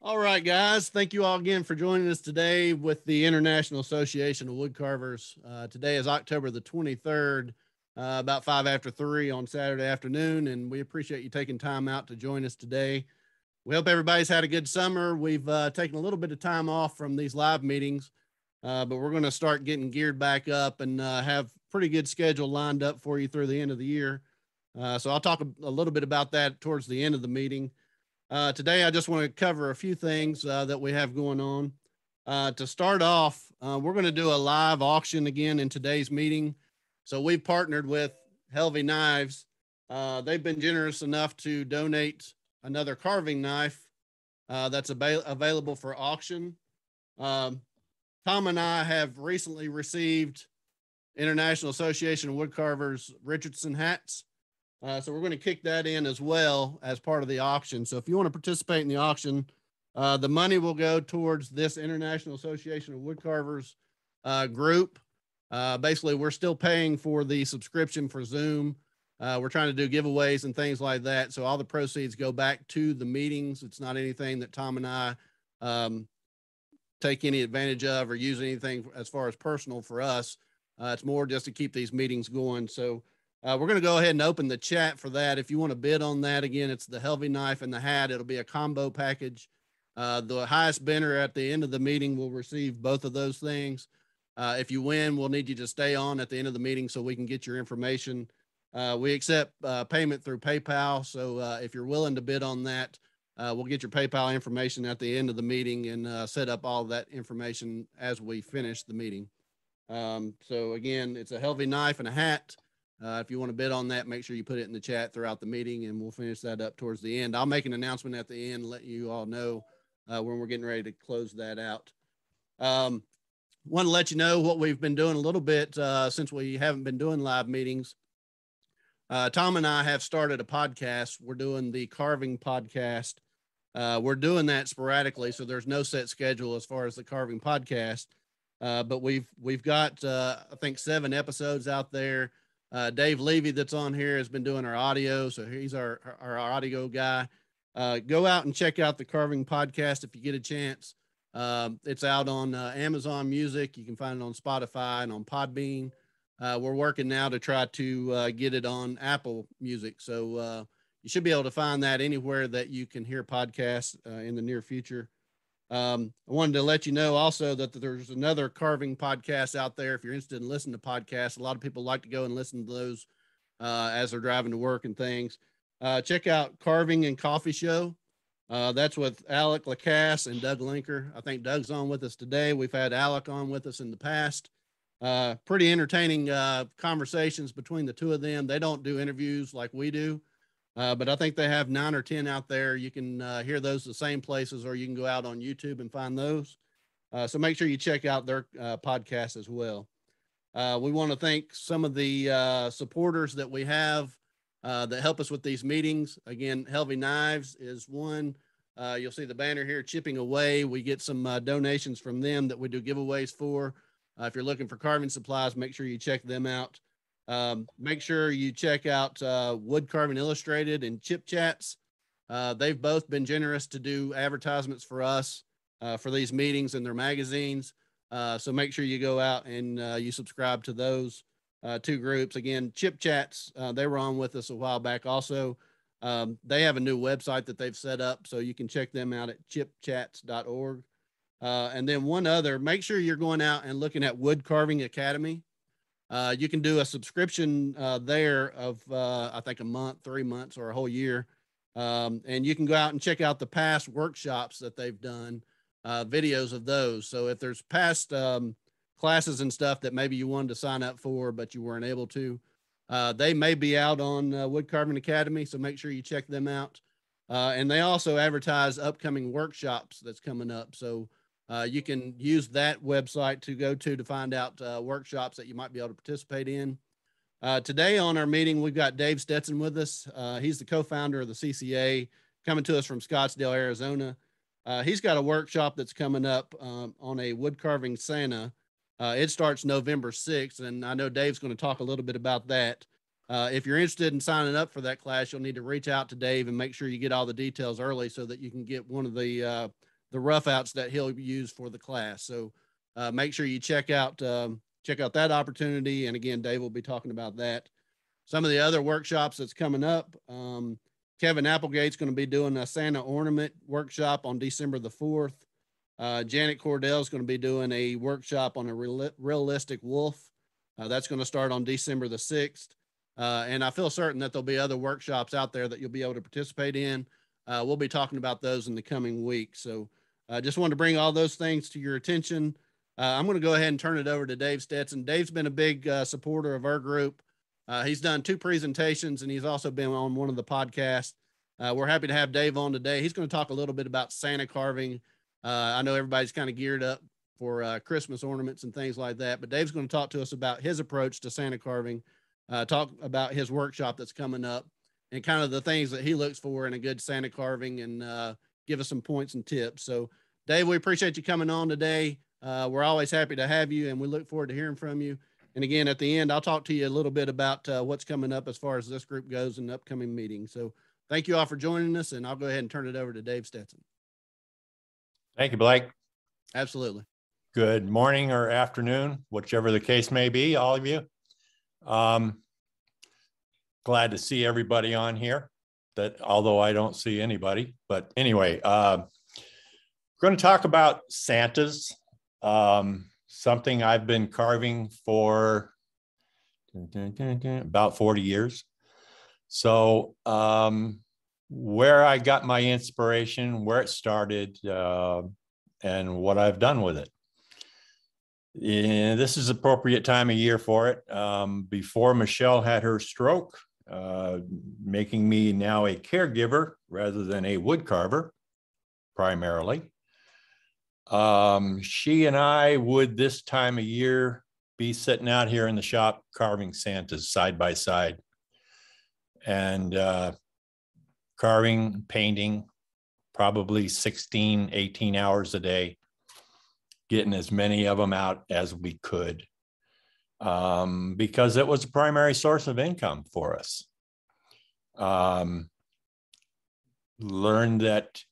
All right, guys. Thank you all again for joining us today with the International Association of Woodcarvers. Today is October the 23rd, about 5 after 3 on Saturday afternoon, and we appreciate you taking time out to join us today. We hope everybody's had a good summer. We've taken a little bit of time off from these live meetings, but we're going to start getting geared back up and have pretty good schedule lined up for you through the end of the year. So I'll talk a little bit about that towards the end of the meeting. Today, I just want to cover a few things that we have going on. To start off, we're going to do a live auction again in today's meeting. So we've partnered with Helvey Knives. They've been generous enough to donate another carving knife that's available for auction. Tom and I have recently received International Association of Woodcarvers Richardson hats. So we're going to kick that in as well as part of the auction. So if you want to participate in the auction, the money will go towards this International Association of Woodcarvers group. Basically, we're still paying for the subscription for Zoom. We're trying to do giveaways and things like that. So all the proceeds go back to the meetings. It's not anything that Tom and I take any advantage of or use anything as far as personal for us. It's more just to keep these meetings going. So we're going to go ahead and open the chat for that. If you want to bid on that, again, it's the Helvey knife and the hat. It'll be a combo package. The highest bidder at the end of the meeting will receive both of those things. If you win, we'll need you to stay on at the end of the meeting so we can get your information. We accept payment through PayPal. So if you're willing to bid on that, we'll get your PayPal information at the end of the meeting and set up all that information as we finish the meeting. So again, it's a Helvey knife and a hat. If you want to bid on that, make sure you put it in the chat throughout the meeting, and we'll finish that up towards the end. I'll make an announcement at the end, let you all know when we're getting ready to close that out. Want to let you know what we've been doing a little bit since we haven't been doing live meetings. Tom and I have started a podcast. We're doing the carving podcast. We're doing that sporadically, so there's no set schedule as far as the carving podcast. But we've got I think 7 episodes out there. Dave Levy that's on here has been doing our audio. So he's our audio guy. Go out and check out the Carving Podcast if you get a chance. It's out on Amazon Music. You can find it on Spotify and on Podbean. We're working now to try to get it on Apple Music. So you should be able to find that anywhere that you can hear podcasts in the near future. I wanted to let you know also that there's another carving podcast out there. If you're interested in listening to podcasts, a lot of people like to go and listen to those as they're driving to work and things. Check out Carving and Coffee Show. That's with Alec Lacasse and Doug Linker. I think Doug's on with us today. We've had Alec on with us in the past. Pretty entertaining conversations between the two of them. They don't do interviews like we do. But I think they have 9 or 10 out there. You can hear those the same places, or you can go out on YouTube and find those. So make sure you check out their podcast as well. We want to thank some of the supporters that we have that help us with these meetings. Again, Helvey Knives is one. You'll see the banner here, Chipping Away. We get some donations from them that we do giveaways for. If you're looking for carving supplies, make sure you check them out. Make sure you check out Wood Carving Illustrated and Chip Chats. They've both been generous to do advertisements for us for these meetings and their magazines. So make sure you go out and you subscribe to those 2 groups. Again, Chip Chats, they were on with us a while back also. They have a new website that they've set up, so you can check them out at chipchats.org. And then one other, make sure you're going out and looking at Wood Carving Academy. You can do a subscription there of, I think, a month, 3 months, or a whole year. And you can go out and check out the past workshops that they've done, videos of those. So if there's past classes and stuff that maybe you wanted to sign up for, but you weren't able to, they may be out on Wood Carving Academy. So make sure you check them out. And they also advertise upcoming workshops that's coming up. So you can use that website to go to find out workshops that you might be able to participate in. Today on our meeting, we've got Dave Stetson with us. He's the co-founder of the CCA, coming to us from Scottsdale, Arizona. He's got a workshop that's coming up on a wood carving Santa. It starts November 6th, and I know Dave's going to talk a little bit about that. If you're interested in signing up for that class, you'll need to reach out to Dave and make sure you get all the details early so that you can get one of the the rough outs that he'll use for the class. So make sure you check out that opportunity. And again, Dave will be talking about that. Some of the other workshops that's coming up. Kevin Applegate's going to be doing a Santa ornament workshop on December the 4th. Janet Cordell is going to be doing a workshop on a realistic wolf. That's going to start on December the 6th. And I feel certain that there'll be other workshops out there that you'll be able to participate in. We'll be talking about those in the coming week. So I just wanted to bring all those things to your attention. I'm going to go ahead and turn it over to Dave Stetson. Dave's been a big supporter of our group. He's done 2 presentations, and he's also been on one of the podcasts. We're happy to have Dave on today. He's going to talk a little bit about Santa carving. I know everybody's kind of geared up for Christmas ornaments and things like that, but Dave's going to talk to us about his approach to Santa carving, talk about his workshop that's coming up, and kind of the things that he looks for in a good Santa carving, and give us some points and tips. So, Dave, we appreciate you coming on today. We're always happy to have you, and we look forward to hearing from you. And again, at the end, I'll talk to you a little bit about what's coming up as far as this group goes in the upcoming meetings. So thank you all for joining us, and I'll go ahead and turn it over to Dave Stetson. Thank you, Blake. Absolutely. Good morning or afternoon, whichever the case may be, all of you. Glad to see everybody on here, that although I don't see anybody, but anyway, we're going to talk about Santas, something I've been carving for about 40 years. So where I got my inspiration, where it started, and what I've done with it. And this is appropriate time of year for it. Before Michelle had her stroke, making me now a caregiver rather than a wood carver, primarily. She and I would this time of year be sitting out here in the shop carving Santas side by side, and carving, painting, probably 16, 18 hours a day, getting as many of them out as we could, because it was a primary source of income for us. Learned that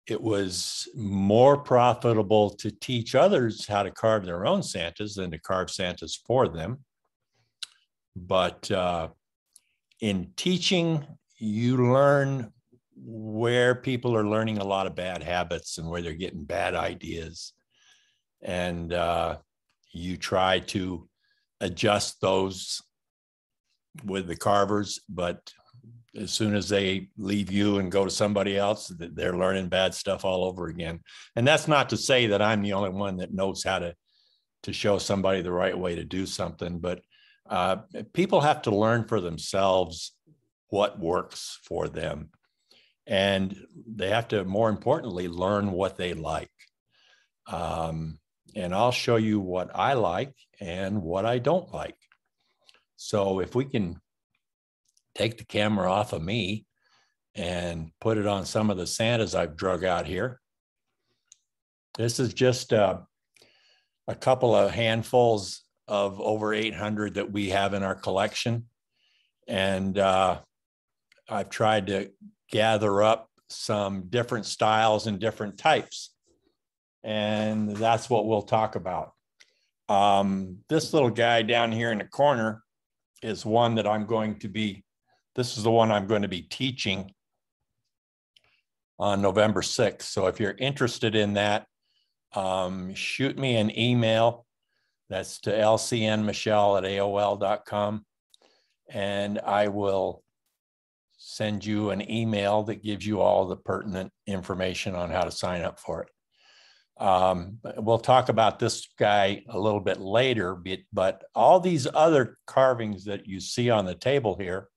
it was more profitable to teach others how to carve their own Santas than to carve Santas for them. But in teaching, you learn where people are learning a lot of bad habits and where they're getting bad ideas. And you try to adjust those with the carvers, but as soon as they leave you and go to somebody else, they're learning bad stuff all over again. And that's not to say that I'm the only one that knows how to show somebody the right way to do something, but people have to learn for themselves what works for them. And they have to, more importantly, learn what they like. And I'll show you what I like and what I don't like. So if we can take the camera off of me and put it on some of the Santas I've drug out here. This is just a couple of handfuls of over 800 that we have in our collection. And I've tried to gather up some different styles and different types. And that's what we'll talk about. This little guy down here in the corner is one that this is the one I'm going to be teaching on November 6th. So if you're interested in that, shoot me an email. That's to lcnmichelle@aol.com. And I will send you an email that gives you all the pertinent information on how to sign up for it. We'll talk about this guy a little bit later, but all these other carvings that you see on the table here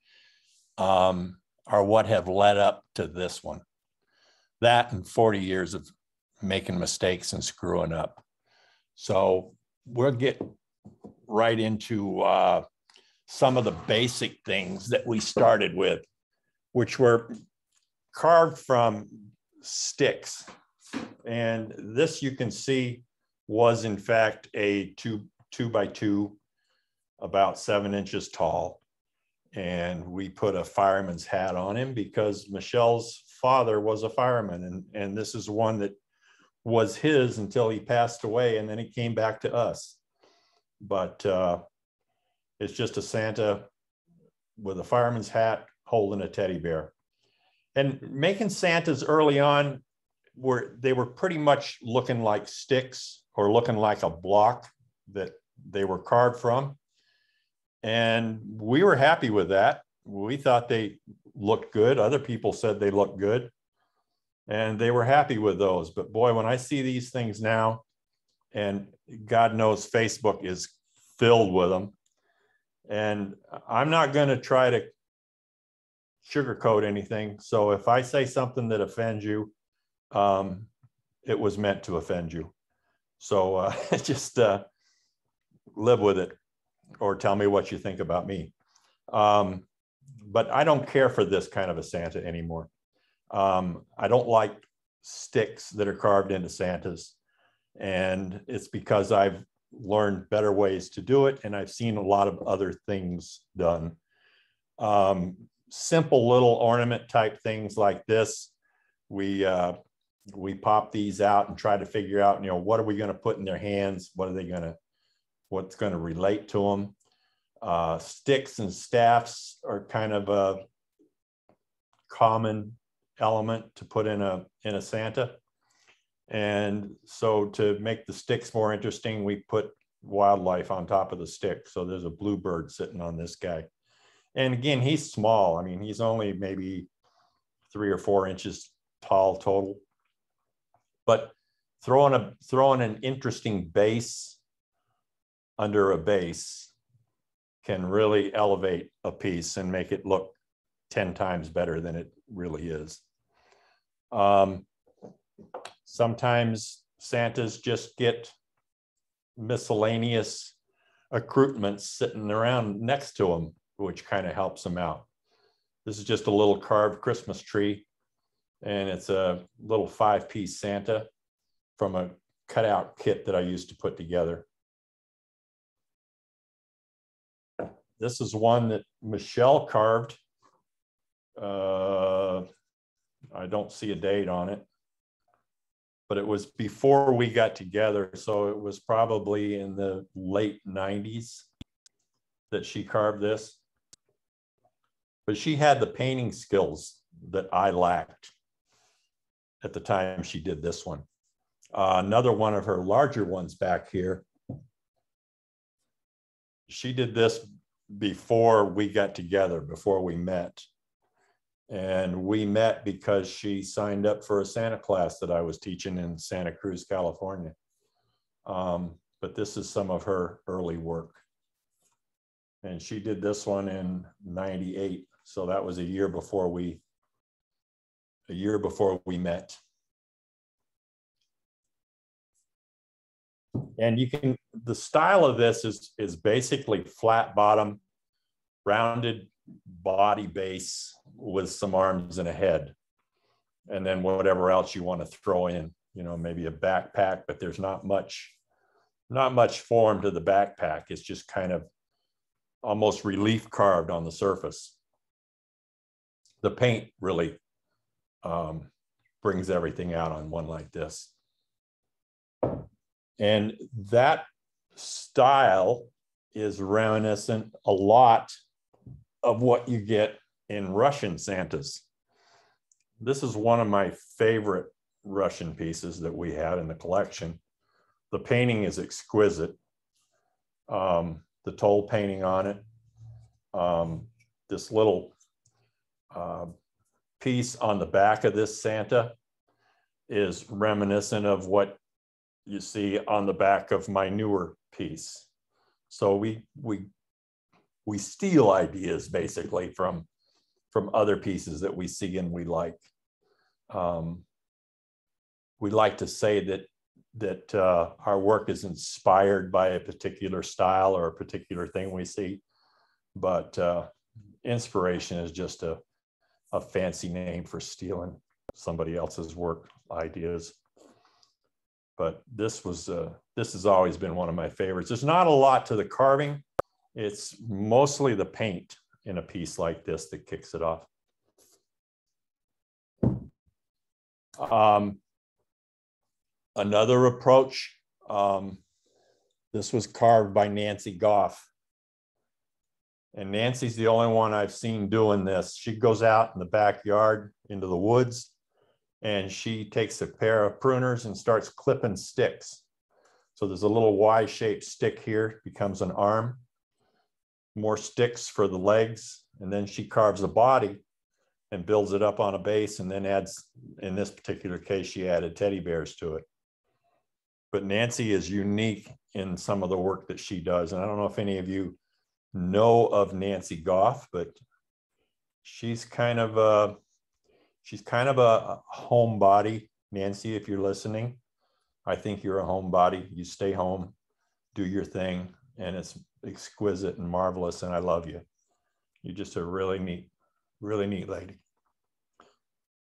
are what have led up to this one. That and 40 years of making mistakes and screwing up. So we'll get right into some of the basic things that we started with, which were carved from sticks. And this, you can see, was in fact a two by two, about 7 inches tall. And we put a fireman's hat on him because Michelle's father was a fireman. And this is one that was his until he passed away, and then he came back to us. But it's just a Santa with a fireman's hat holding a teddy bear. And making Santas early on, they were pretty much looking like sticks or looking like a block that they were carved from. And we were happy with that. We thought they looked good. Other people said they looked good. And they were happy with those. But boy, when I see these things now, and God knows Facebook is filled with them, and I'm not going to try to sugarcoat anything. So if I say something that offends you, it was meant to offend you. So just live with it, or tell me what you think about me. But I don't care for this kind of a Santa anymore. I don't like sticks that are carved into Santas. And it's because I've learned better ways to do it. And I've seen a lot of other things done. Simple little ornament type things like this. We pop these out and try to figure out, what are we going to put in their hands? What's going to relate to them? Sticks and staffs are kind of a common element to put in a Santa. And so to make the sticks more interesting, we put wildlife on top of the stick. So there's a bluebird sitting on this guy. And again, he's small. I mean, he's only maybe 3 or 4 inches tall total. But throwing an interesting base under a base can really elevate a piece and make it look 10 times better than it really is. Sometimes Santas just get miscellaneous accoutrements sitting around next to them, which kind of helps them out. This is just a little carved Christmas tree, and it's a little 5-piece Santa from a cutout kit that I used to put together. This is one that Michelle carved. I don't see a date on it, but it was before we got together. So it was probably in the late 90s that she carved this. But she had the painting skills that I lacked at the time she did this one. Another one of her larger ones back here. She did this before we got together, before we met. And we met because she signed up for a Santa class that I was teaching in Santa Cruz, California. But this is some of her early work. And she did this one in '98. So that was a year before we met. And the style of this is basically flat bottom, rounded body base with some arms and a head. And then whatever else you want to throw in, maybe a backpack, but there's not much form to the backpack. It's just kind of almost relief carved on the surface. The paint really brings everything out on one like this. And that style is reminiscent a lot of what you get in Russian Santas. This is one of my favorite Russian pieces that we have in the collection. The painting is exquisite. The toll painting on it. This little piece on the back of this Santa is reminiscent of what you see on the back of my newer piece. So we steal ideas basically from other pieces that we see and we like. We like to say that our work is inspired by a particular style or a particular thing we see, but inspiration is just a fancy name for stealing somebody else's work ideas. But this has always been one of my favorites. There's not a lot to the carving. It's mostly the paint in a piece like this that kicks it off. Another approach, this was carved by Nancy Goff. And Nancy's the only one I've seen doing this. She goes out in the backyard into the woods, and she takes a pair of pruners and starts clipping sticks. So there's a little Y-shaped stick here, becomes an arm, more sticks for the legs, and then she carves a body and builds it up on a base, and then adds, in this particular case, she added teddy bears to it. But Nancy is unique in some of the work that she does. And I don't know if any of you know of Nancy Goff, but she's kind of a homebody. Nancy, if you're listening, I think you're a homebody. You stay home, do your thing, and it's exquisite and marvelous, and I love you. You're just a really neat lady.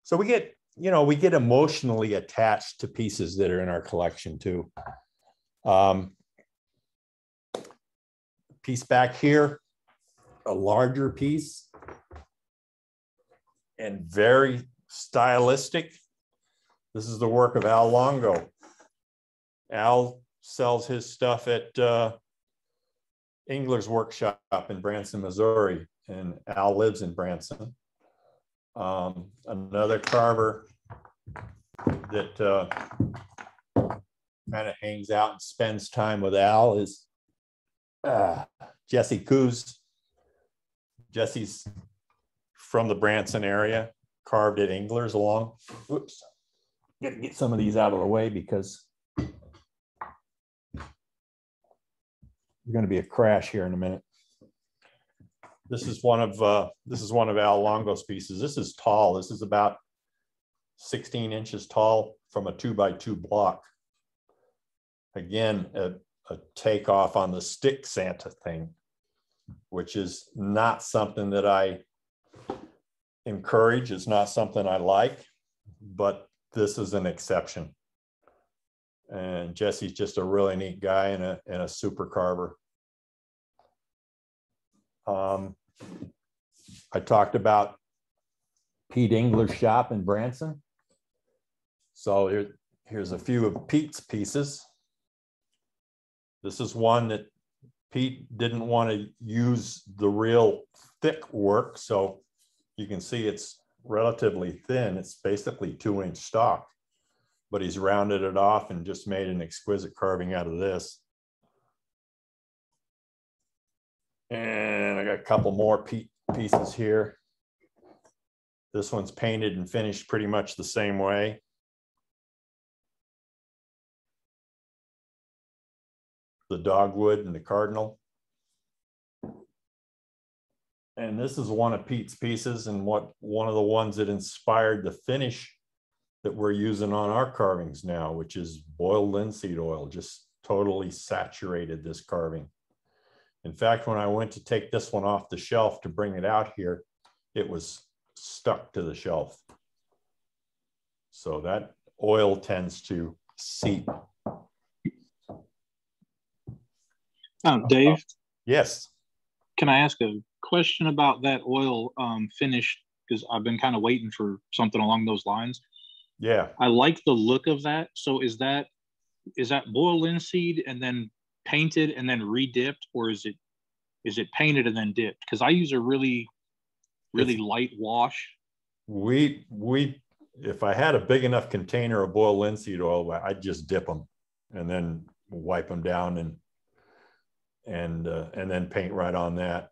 So we get emotionally attached to pieces that are in our collection too. Piece back here, a larger piece and very stylistic. This is the work of Al Longo. Al sells his stuff at Engler's workshop in Branson, Missouri, and Al lives in Branson. Another carver that kind of hangs out and spends time with Al is Jesse Coos. Jesse's from the Branson area, carved at Engler's along. Whoops, gotta get some of these out of the way because there's going to be a crash here in a minute. This is one of Al Longo's pieces. This is tall. This is about 16 inches tall from a 2x2 block. Again, a takeoff on the stick Santa thing, which is not something that I encourage. It's not something I like, but this is an exception. And Jesse's just a really neat guy and a super carver. I talked about Pete Engler's shop in Branson. So here's a few of Pete's pieces. This is one that Pete didn't want to use the real thick work. So you can see it's relatively thin. It's basically 2-inch stock, but he's rounded it off and just made an exquisite carving out of this. And I got a couple more pieces here. This one's painted and finished pretty much the same way. The dogwood and the cardinal. And this is one of Pete's pieces and one of the ones that inspired the finish that we're using on our carvings now, which is boiled linseed oil, just totally saturated this carving. In fact, when I went to take this one off the shelf to bring it out here, it was stuck to the shelf. So that oil tends to seep. Dave? Yes. Can I ask a question about that oil finish? Because I've been kind of waiting for something along those lines. Yeah. I like the look of that. So is that boiled linseed and then painted and then re-dipped, or is it painted and then dipped? Because I use a really light wash. If I had a big enough container of boiled linseed oil, I'd just dip them and then wipe them down and then paint right on that.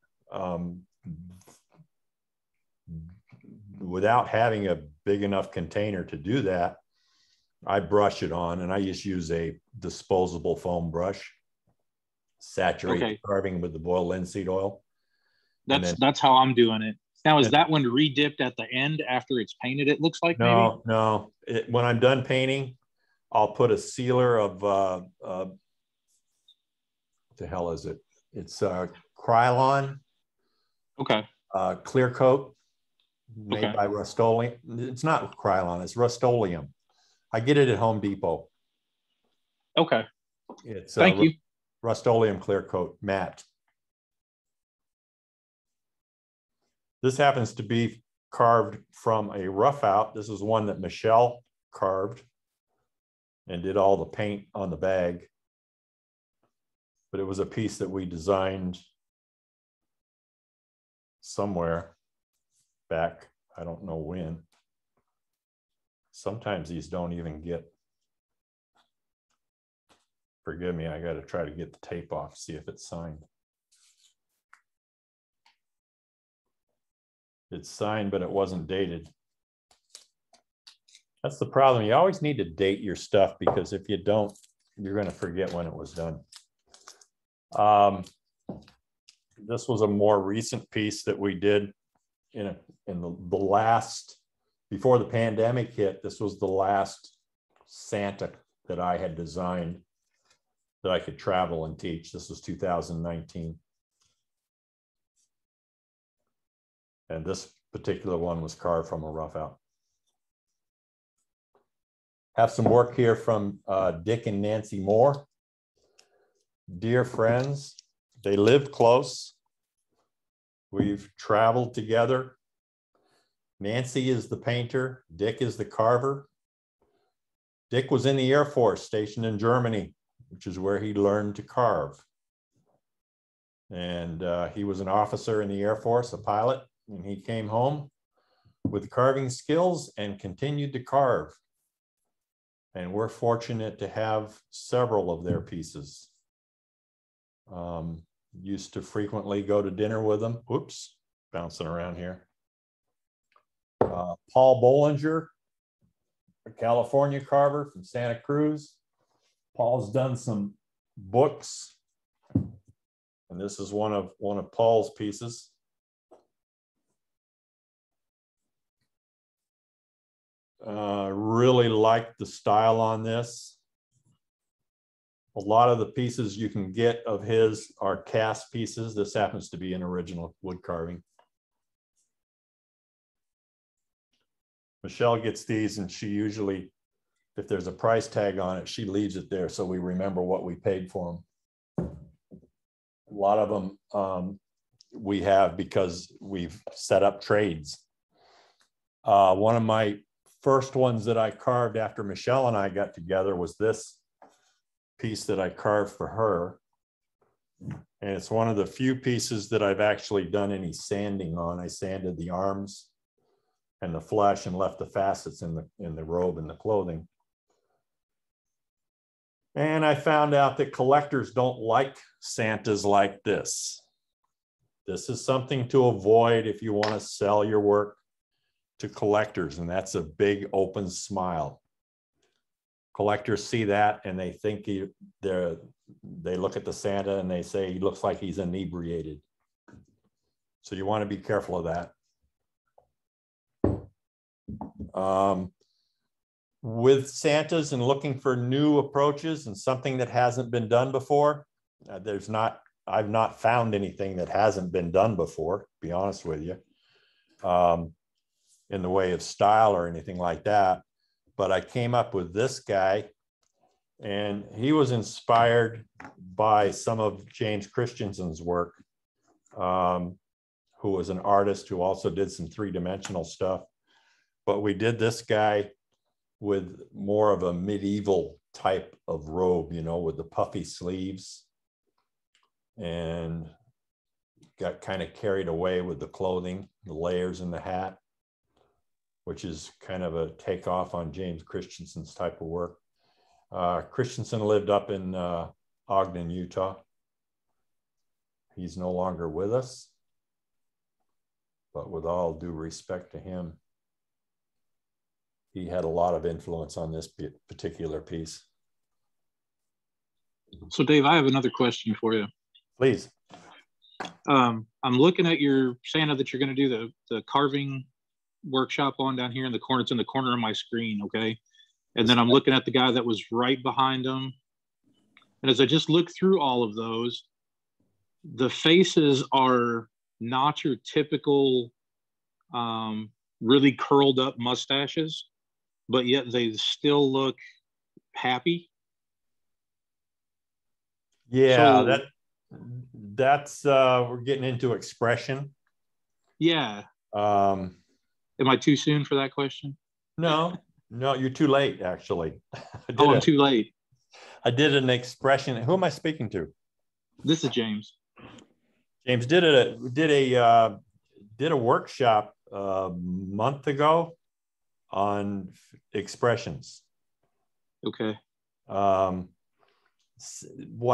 Without having a big enough container to do that, I brush it on, and I just use a disposable foam brush, saturate the carving with the boiled linseed oil. That's how I'm doing it. Now, is that one re-dipped at the end after it's painted, it looks like? No. When I'm done painting, I'll put a sealer of, what the hell is it? It's Krylon. Okay. Clear coat made by Rust-Oleum. It's not Krylon, it's Rust-Oleum. I get it at Home Depot. Okay. It's Thank you. Rust-Oleum clear coat, matte. This happens to be carved from a rough out. This is one that Michelle carved. and did all the paint on the bag. But it was a piece that we designed somewhere back, I don't know when. Sometimes these don't even get, forgive me, I got to try to get the tape off, see if it's signed. It's signed, but it wasn't dated. That's the problem. You always need to date your stuff, because if you don't, you're going to forget when it was done. This was a more recent piece that we did in the last, before the pandemic hit. This was the last Santa that I had designed that I could travel and teach. This was 2019. And this particular one was carved from a rough out. Have some work here from Dick and Nancy Moore. Dear friends, they live close. We've traveled together. Nancy is the painter. Dick is the carver. Dick was in the Air Force, stationed in Germany, which is where he learned to carve. And he was an officer in the Air Force, a pilot, and he came home with carving skills and continued to carve. And we're fortunate to have several of their pieces. Used to frequently go to dinner with them. Whoops, bouncing around here. Paul Bollinger, a California carver from Santa Cruz. Paul's done some books, and this is one of Paul's pieces. Really like the style on this. A lot of the pieces you can get of his are cast pieces. This happens to be an original wood carving. Michelle gets these, and she usually, if there's a price tag on it, she leaves it there so we remember what we paid for them. A lot of them we have because we've set up trades. One of my first ones that I carved after Michelle and I got together was this piece that I carved for her. And it's one of the few pieces that I've actually done any sanding on. I sanded the arms and the flesh and left the facets in the robe and the clothing. And I found out that collectors don't like Santas like this. This is something to avoid if you want to sell your work to collectors, and that's a big open smile. Collectors see that and they think they look at the Santa and they say he looks like he's inebriated. So you want to be careful of that. With Santas and looking for new approaches and something that hasn't been done before, I've not found anything that hasn't been done before, to be honest with you, in the way of style or anything like that. But I came up with this guy, and he was inspired by some of James Christensen's work, who was an artist who also did some three-dimensional stuff. But we did this guy with more of a medieval type of robe, you know, with the puffy sleeves, and got kind of carried away with the clothing, the layers in the hat, which is kind of a takeoff on James Christensen's type of work. Christensen lived up in Ogden, Utah. He's no longer with us, but with all due respect to him, he had a lot of influence on this particular piece. So Dave, I have another question for you. Please. I'm looking at your Santa that you're going to do the carving workshop on down here in the corner. It's in the corner of my screen, okay? And then I'm looking at the guy that was right behind him. And as I just look through all of those, the faces are not your typical really curled up mustaches, but yet they still look happy. Yeah, so, that's we're getting into expression. Yeah. Am I too soon for that question? No, No, you're too late, actually. I'm too late. I did an expression. Who am I speaking to? This is James. James did a workshop a month ago on expressions. Okay. What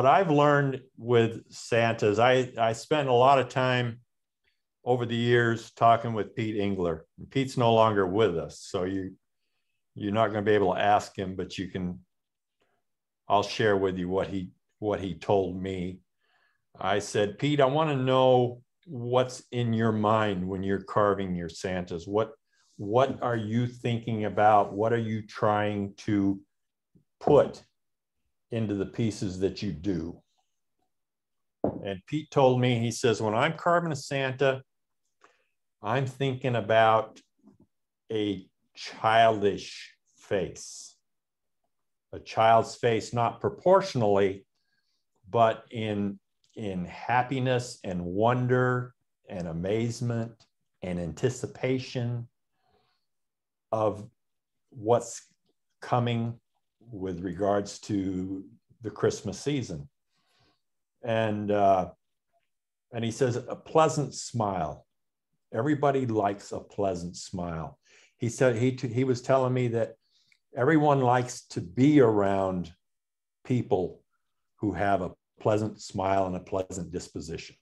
I've learned with Santas, I spent a lot of time over the years talking with Pete Engler. Pete's no longer with us, so you're not going to be able to ask him, but I'll share with you what he told me. I said, Pete, I want to know what's in your mind when you're carving your Santas. What are you thinking about? What are you trying to put into the pieces that you do? And Pete told me, he says, when I'm carving a Santa, I'm thinking about a childish face, a child's face, not proportionally, but in happiness and wonder and amazement and anticipation of what's coming with regards to the Christmas season. And he says, a pleasant smile. Everybody likes a pleasant smile. He said, he was telling me that everyone likes to be around people who have a pleasant smile and a pleasant disposition.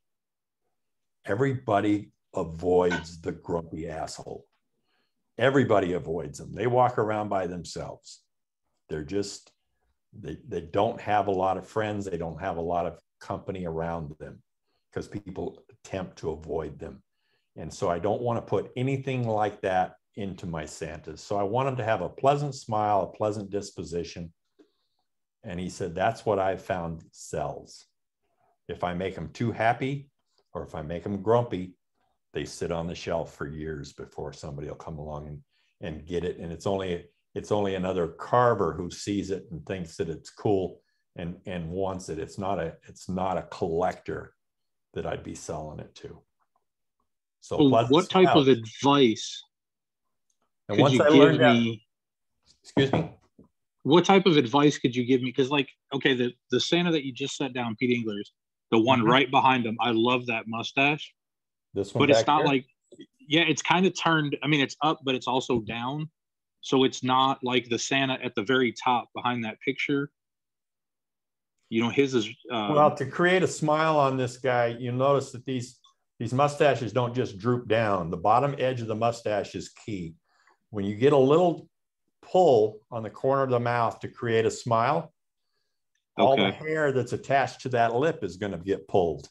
Everybody avoids the grumpy asshole. Everybody avoids them. They walk around by themselves. They're just, they don't have a lot of friends. They don't have a lot of company around them because people attempt to avoid them. And so I don't want to put anything like that into my Santas. So I want them to have a pleasant smile, a pleasant disposition. And he said, that's what I've found sells. If I make them too happy or if I make them grumpy, they sit on the shelf for years before somebody will come along and get it. And it's only another carver who sees it and thinks that it's cool and wants it. It's not a collector that I'd be selling it to. So what type of advice and could once you I give learned me? Excuse me? What type of advice could you give me? Because okay, the Santa that you just set down, Pete Engler's, the one right behind him, I love that mustache. This one, but it's not here? like, yeah, it's kind of turned. I mean, it's up, but it's also down. So it's not like the Santa at the very top behind that picture. His is. Well, to create a smile on this guy, you notice that these mustaches don't just droop down. The bottom edge of the mustache is key. When you get a little pull on the corner of the mouth to create a smile, all the hair that's attached to that lip is going to get pulled.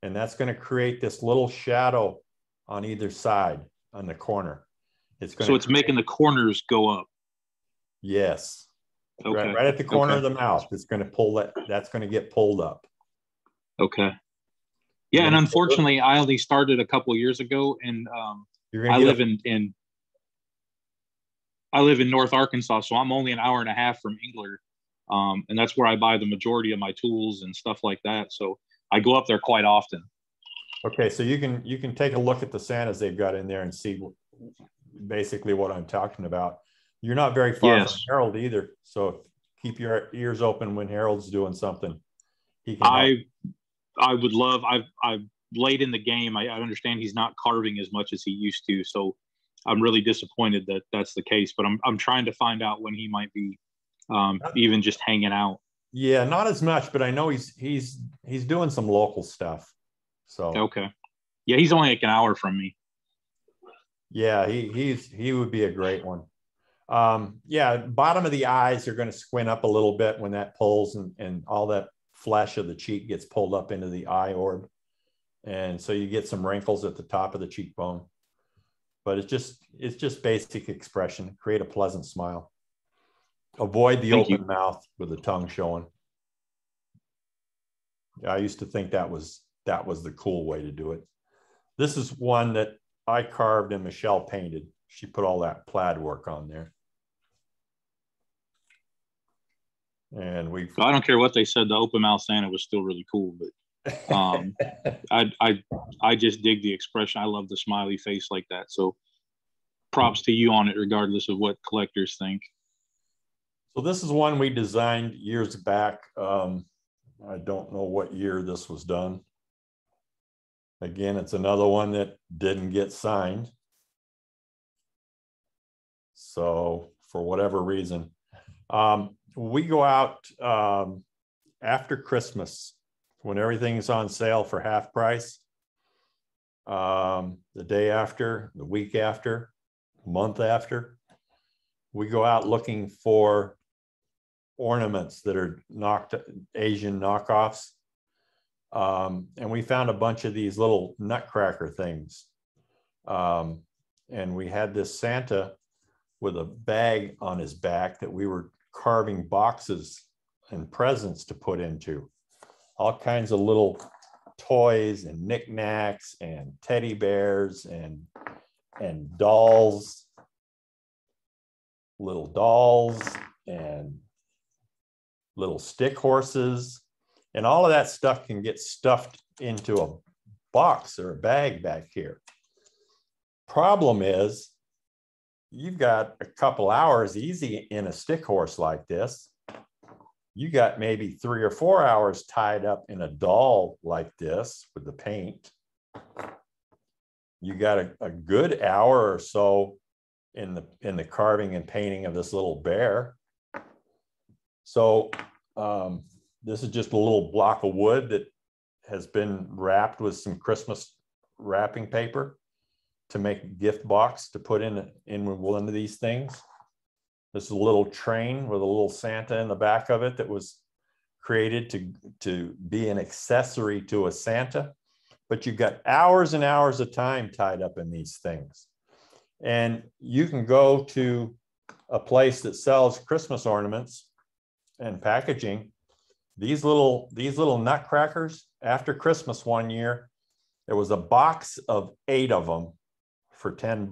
And that's going to create this little shadow on either side on the corner. It's making the corners go up. Yes. Okay. Right at the corner of the mouth. It's going to pull that. That's going to get pulled up. Okay. Yeah, and unfortunately, I only started a couple of years ago, and I live in North Arkansas, so I'm only an hour and a half from Engler, and that's where I buy the majority of my tools and stuff like that. So I go up there quite often. Okay, so you can take a look at the Santas they've got in there and see basically what I'm talking about. You're not very far from Harold either, so keep your ears open when Harold's doing something. He can help. I would love. I've late in the game. I understand he's not carving as much as he used to, so I'm really disappointed that that's the case. But I'm trying to find out when he might be even just hanging out. Yeah, not as much, but I know he's doing some local stuff. So okay, yeah, he's only like an hour from me. Yeah, he would be a great one. Yeah, bottom of the eyes are going to squint up a little bit when that pulls, and all that flesh of the cheek gets pulled up into the eye orb, and so you get some wrinkles at the top of the cheekbone. But it's just basic expression. Create a pleasant smile. Avoid the open mouth with the tongue showing. I used to think that was the cool way to do it. This is one that I carved and Michelle painted. She put all that plaid work on there. And I don't care what they said, the open mouth Santa was still really cool, but I just dig the expression. I love the smiley face like that. So props to you on it, regardless of what collectors think. So this is one we designed years back. I don't know what year this was done. Again, it's another one that didn't get signed. So for whatever reason, we go out after Christmas when everything's on sale for half price. The day after, the week after, month after, we go out looking for ornaments that are Asian knockoffs. And we found a bunch of these little nutcracker things. And we had this Santa with a bag on his back that we were carving boxes and presents to put into. All kinds of little toys and knickknacks and teddy bears and dolls, little dolls and little stick horses. And all of that stuff can get stuffed into a box or a bag back here. Problem is, you've got a couple hours easy in a stick horse like this. You got maybe 3 or 4 hours tied up in a doll like this with the paint. You got a good hour or so in the carving and painting of this little bear. So this is just a little block of wood that has been wrapped with some Christmas wrapping paper to make a gift box to put in one of these things. This is a little train with a little Santa in the back of it that was created to be an accessory to a Santa. But you've got hours and hours of time tied up in these things. And you can go to a place that sells Christmas ornaments and packaging. These little nutcrackers, after Christmas one year, there was a box of 8 of them for $10.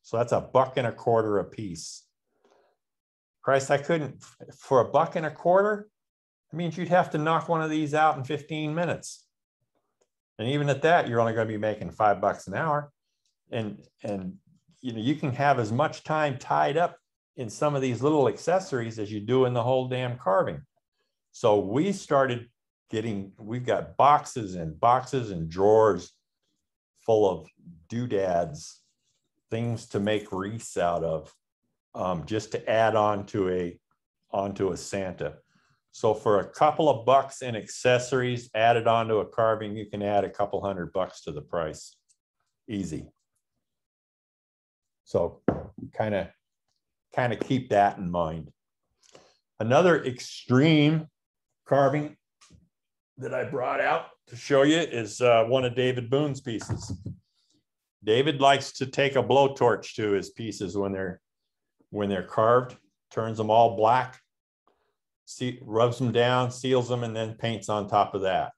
So that's $1.25 a piece. Christ, I couldn't, for $1.25, it means you'd have to knock one of these out in 15 minutes. And even at that, you're only going to be making $5 an hour. And you know, you can have as much time tied up in some of these little accessories as you do in the whole damn carving. So we started we've got boxes and boxes and drawers full of doodads, things to make wreaths out of, just to add onto a Santa. So for a couple of bucks in accessories added onto a carving, you can add a couple $100 to the price. Easy. So kind of keep that in mind. Another extreme carving that I brought out to show you is one of David Boone's pieces. David likes to take a blowtorch to his pieces when they're carved, turns them all black, rubs them down, seals them, and then paints on top of that.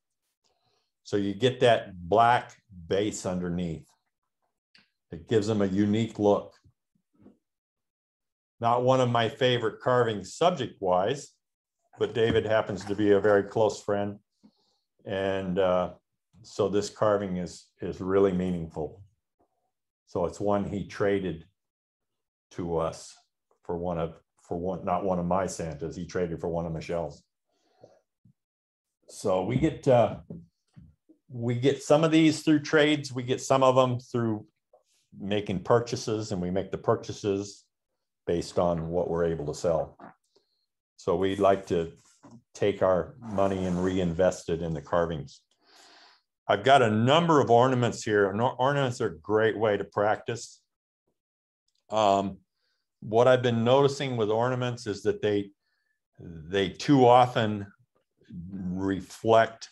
So you get that black base underneath. It gives them a unique look. Not one of my favorite carvings subject-wise, but David happens to be a very close friend. And so this carving is really meaningful. So it's one he traded to us for not one of my Santas. He traded for one of Michelle's. So we get some of these through trades. We get some of them through making purchases, and we make the purchases based on what we're able to sell. So we'd like to take our money and reinvest it in the carvings. I've got a number of ornaments here. Ornaments are a great way to practice. What I've been noticing with ornaments is that they too often reflect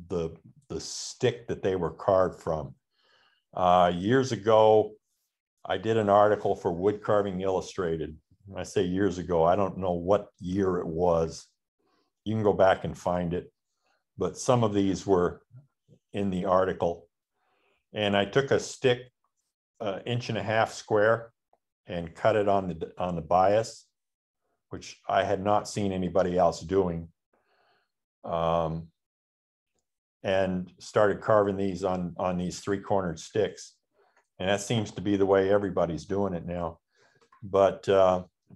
the stick that they were carved from. Years ago, I did an article for Wood Carving Illustrated. When I say years ago, I don't know what year it was. You can go back and find it, but some of these were in the article. And I took a stick, 1.5 inch square, and cut it on the bias, which I had not seen anybody else doing. And started carving these on these 3-cornered sticks. And that seems to be the way everybody's doing it now. But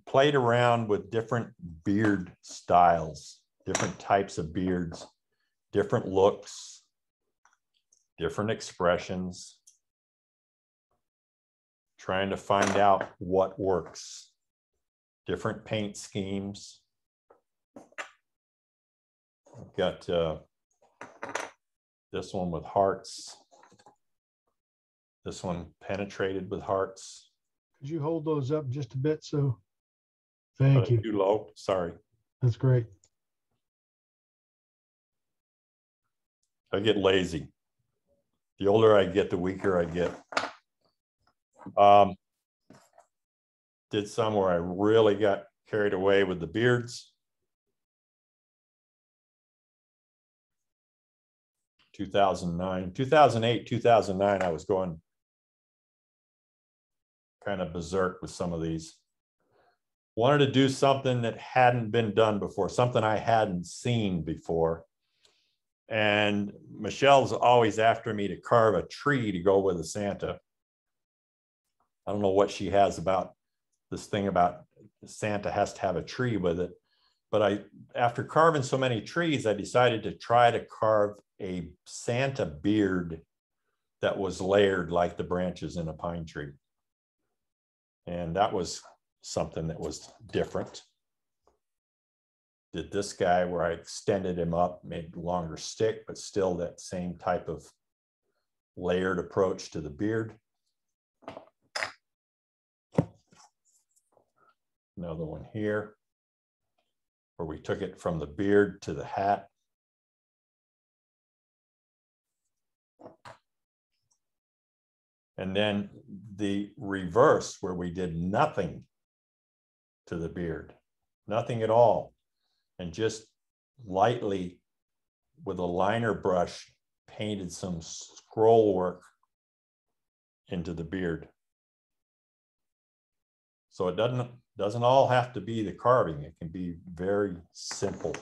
played around with different beard styles, different types of beards, different looks, different expressions, trying to find out what works, different paint schemes. I've got this one with hearts. This one penetrated with hearts. Could you hold those up just a bit? So thank you. Too low, sorry. That's great. I get lazy. The older I get, the weaker I get. Did some where I really got carried away with the beards. 2009, 2008, 2009, I was going kind of berserk with some of these. Wanted to do something that hadn't been done before, something I hadn't seen before. And Michelle's always after me to carve a tree to go with a Santa. I don't know what she has about this thing about Santa has to have a tree with it. But after carving so many trees, I decided to try to carve a Santa beard that was layered like the branches in a pine tree. And that was something that was different. Did this guy where I extended him up, made longer stick, but still that same type of layered approach to the beard. Another one here, where we took it from the beard to the hat. And then the reverse, where we did nothing to the beard, nothing at all, and just lightly with a liner brush painted some scroll work into the beard. So it doesn't all have to be the carving. It can be very simple.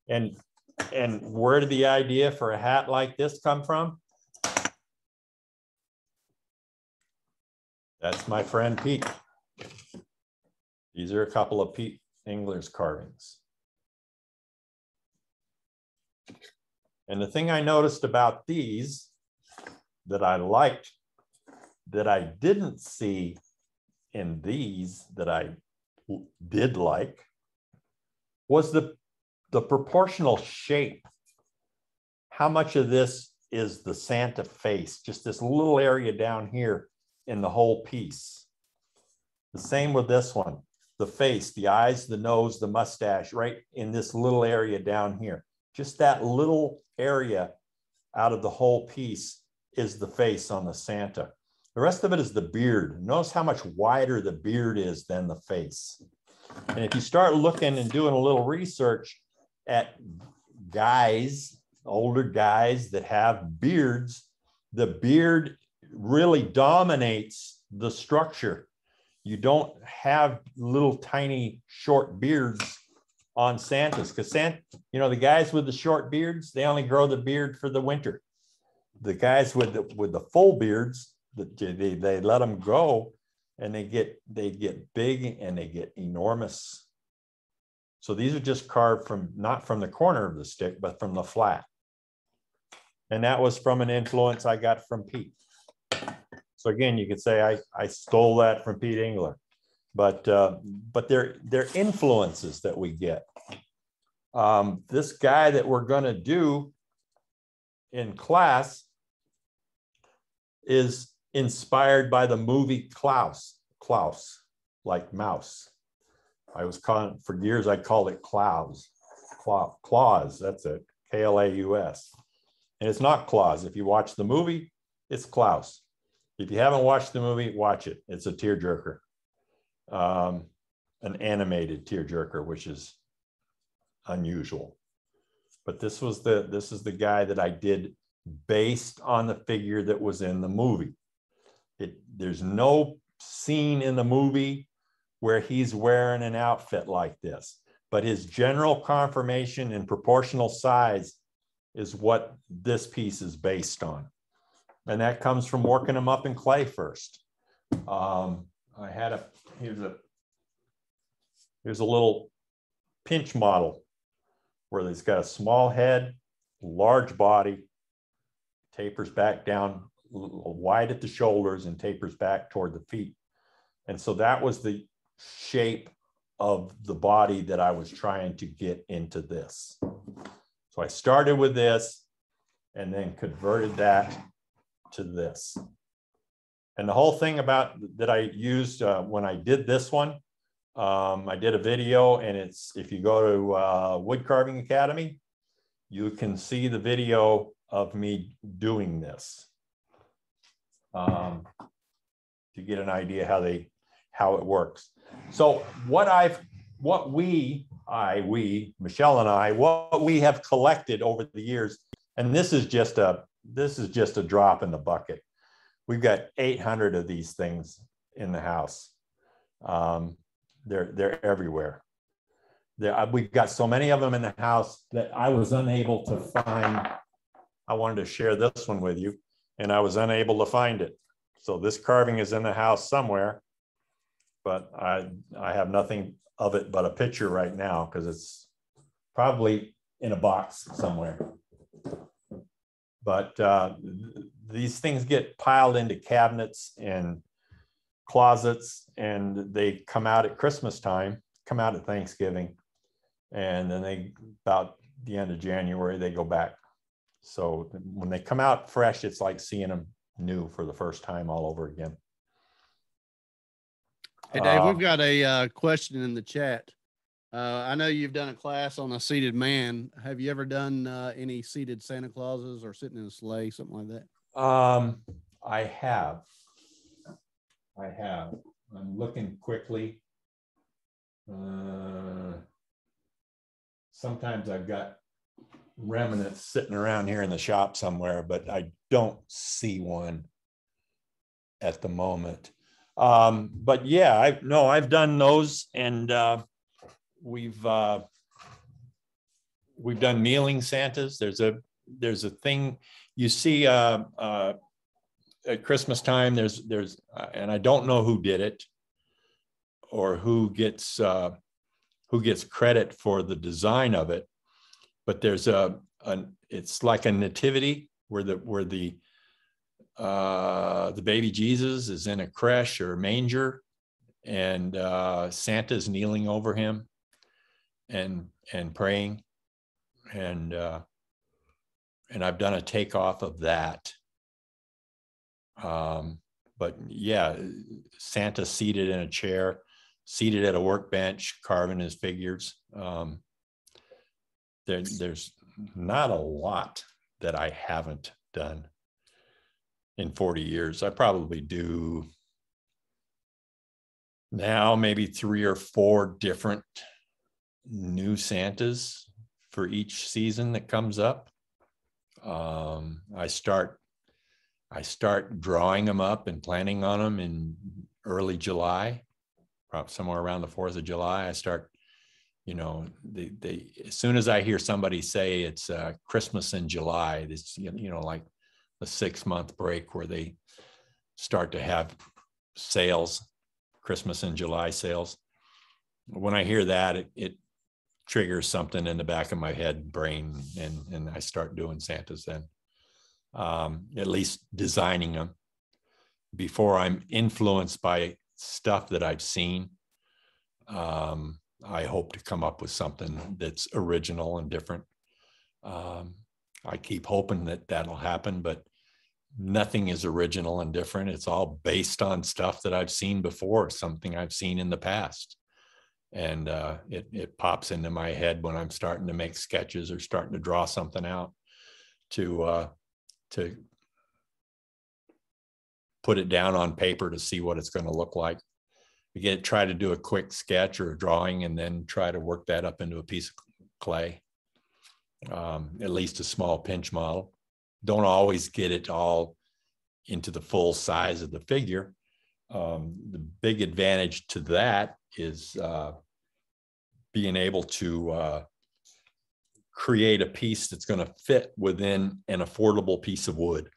And where did the idea for a hat like this come from? That's my friend Pete. These are a couple of Pete Engler's carvings. And the thing I noticed about these that I liked, that I didn't see in these that I did like, was the proportional shape. How much of this is the Santa face? Just this little area down here in the whole piece. The same with this one. The face, the eyes, the nose, the mustache, right in this little area down here. Just that little area out of the whole piece is the face on the Santa. The rest of it is the beard. Notice how much wider the beard is than the face. And if you start looking and doing a little research at guys, older guys that have beards, the beard really dominates the structure. You don't have little tiny short beards on Santas, because Santa, you know, the guys with the short beards, they only grow the beard for the winter. The guys with the full beards, they let them go, and they get big and they get enormous. So these are just carved from, not from the corner of the stick, but from the flat. And that was from an influence I got from Pete. So again, you could say I stole that from Pete Engler, but they're influences that we get. This guy that we're going to do in class is inspired by the movie Klaus, like mouse. I was calling, for years I called it Klaus, that's it, K-L-A-U-S. And it's not Klaus. If you watch the movie, it's Klaus. If you haven't watched the movie, watch it. It's a tearjerker, an animated tearjerker, which is unusual. But this is the guy that I did based on the figure that was in the movie. There's no scene in the movie where he's wearing an outfit like this, but his general conformation and proportional size is what this piece is based on. And that comes from working them up in clay first. I had here's a little pinch model where it's got a small head, large body, tapers back down wide at the shoulders and tapers back toward the feet. And so that was the shape of the body that I was trying to get into this. So I started with this and then converted that to this. And the whole thing about that I used when I did this one, I did a video, and it's, if you go to Wood Carving Academy, you can see the video of me doing this to get an idea how it works. So Michelle and I, what we have collected over the years, and this is just a drop in the bucket. We've got 800 of these things in the house. They're everywhere. We've got so many of them in the house that I was unable to find. I wanted to share this one with you, and I was unable to find it. So this carving is in the house somewhere, but I have nothing of it but a picture right now because it's probably in a box somewhere. But these things get piled into cabinets and closets, and they come out at Christmas time, come out at Thanksgiving, and then about the end of January, they go back. So when they come out fresh, it's like seeing them new for the first time all over again. Hey, Dave, we've got a question in the chat. I know you've done a class on a seated man. Have you ever done any seated Santa Clauses or sitting in a sleigh, something like that? I have. I'm looking quickly. Sometimes I've got remnants sitting around here in the shop somewhere, but I don't see one at the moment. But yeah, I've done those, and we've done kneeling Santas. There's a thing you see at Christmas time. There's and I don't know who did it or who gets credit for the design of it, but there's it's like a nativity where the baby Jesus is in a creche or a manger, and Santa's kneeling over him and praying, and I've done a takeoff of that. But yeah, Santa seated in a chair, seated at a workbench, carving his figures. There's not a lot that I haven't done in 40 years. I probably do now maybe 3 or 4 different new Santas for each season that comes up. I start drawing them up and planning on them in early July, probably somewhere around the 4th of July. I start, as soon as I hear somebody say it's Christmas in July, it's, like a 6-month break where they start to have sales, Christmas in July sales. When I hear that, it triggers something in the back of my head, brain, and I start doing Santas then. At least designing them before I'm influenced by stuff that I've seen. I hope to come up with something that's original and different. I keep hoping that that'll happen, but nothing is original and different. It's all based on stuff that I've seen before, something I've seen in the past. And it pops into my head when I'm starting to make sketches or starting to draw something out to put it down on paper to see what it's going to look like. Again, try to do a quick sketch or a drawing and then try to work that up into a piece of clay, at least a small pinch model. Don't always get it all into the full size of the figure. The big advantage to that is being able to create a piece that's going to fit within an affordable piece of wood.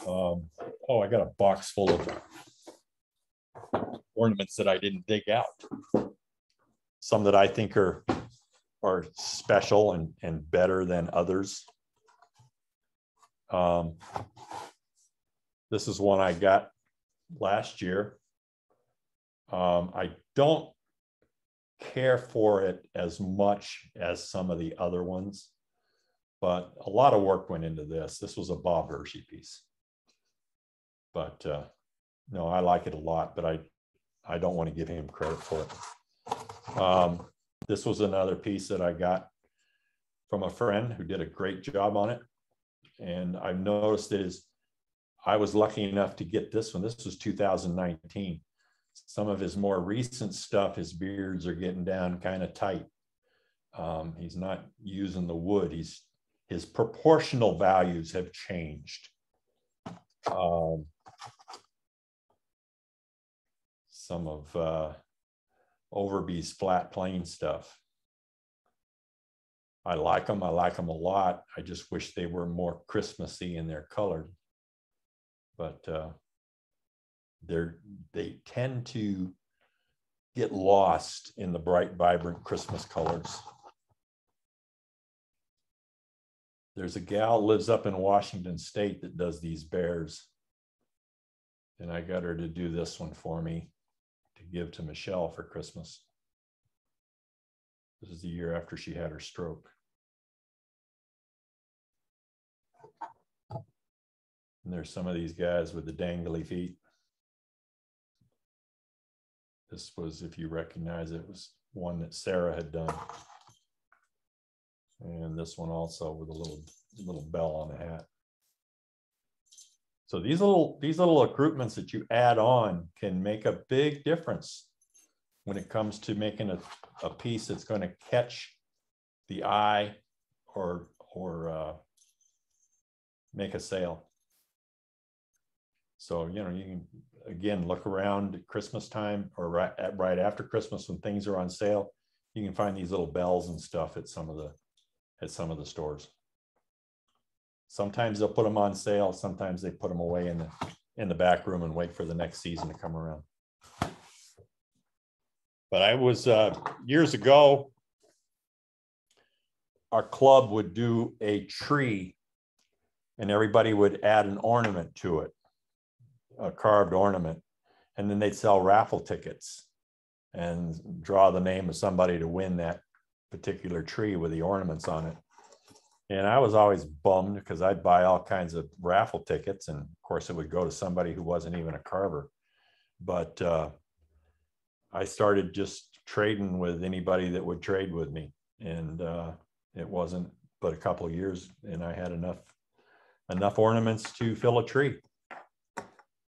Oh, I got a box full of ornaments that I didn't dig out. Some that I think are special and better than others. This is one I got last year. I don't care for it as much as some of the other ones, but a lot of work went into this. This was a Bob Hershey piece. But no, I like it a lot, but I don't want to give him credit for it. This was another piece that I got from a friend who did a great job on it. And I've noticed that I was lucky enough to get this one. This was 2019. Some of his more recent stuff, his beards are getting down kind of tight. He's not using the wood. His proportional values have changed. Some of Overby's flat plane stuff. I like them. I like them a lot. I just wish they were more Christmassy in their color. But they tend to get lost in the bright, vibrant Christmas colors. There's a gal lives up in Washington State that does these bears. And I got her to do this one for me to give to Michelle for Christmas. This is the year after she had her stroke. And there's some of these guys with the dangly feet. This was, if you recognize it, was one that Sarah had done. And this one also with a little bell on the hat. So these little accoutrements that you add on can make a big difference when it comes to making a piece that's going to catch the eye or make a sale. So, you know, you can, again, look around at Christmas time or right after Christmas when things are on sale. You can find these little bells and stuff at some of the stores. Sometimes they'll put them on sale. Sometimes they put them away in the back room and wait for the next season to come around. But I was, years ago, our club would do a tree and everybody would add an ornament to it, a carved ornament. And then they'd sell raffle tickets and draw the name of somebody to win that particular tree with the ornaments on it. And I was always bummed because I'd buy all kinds of raffle tickets. And of course it would go to somebody who wasn't even a carver. But I started just trading with anybody that would trade with me. And it wasn't but a couple of years and I had enough ornaments to fill a tree.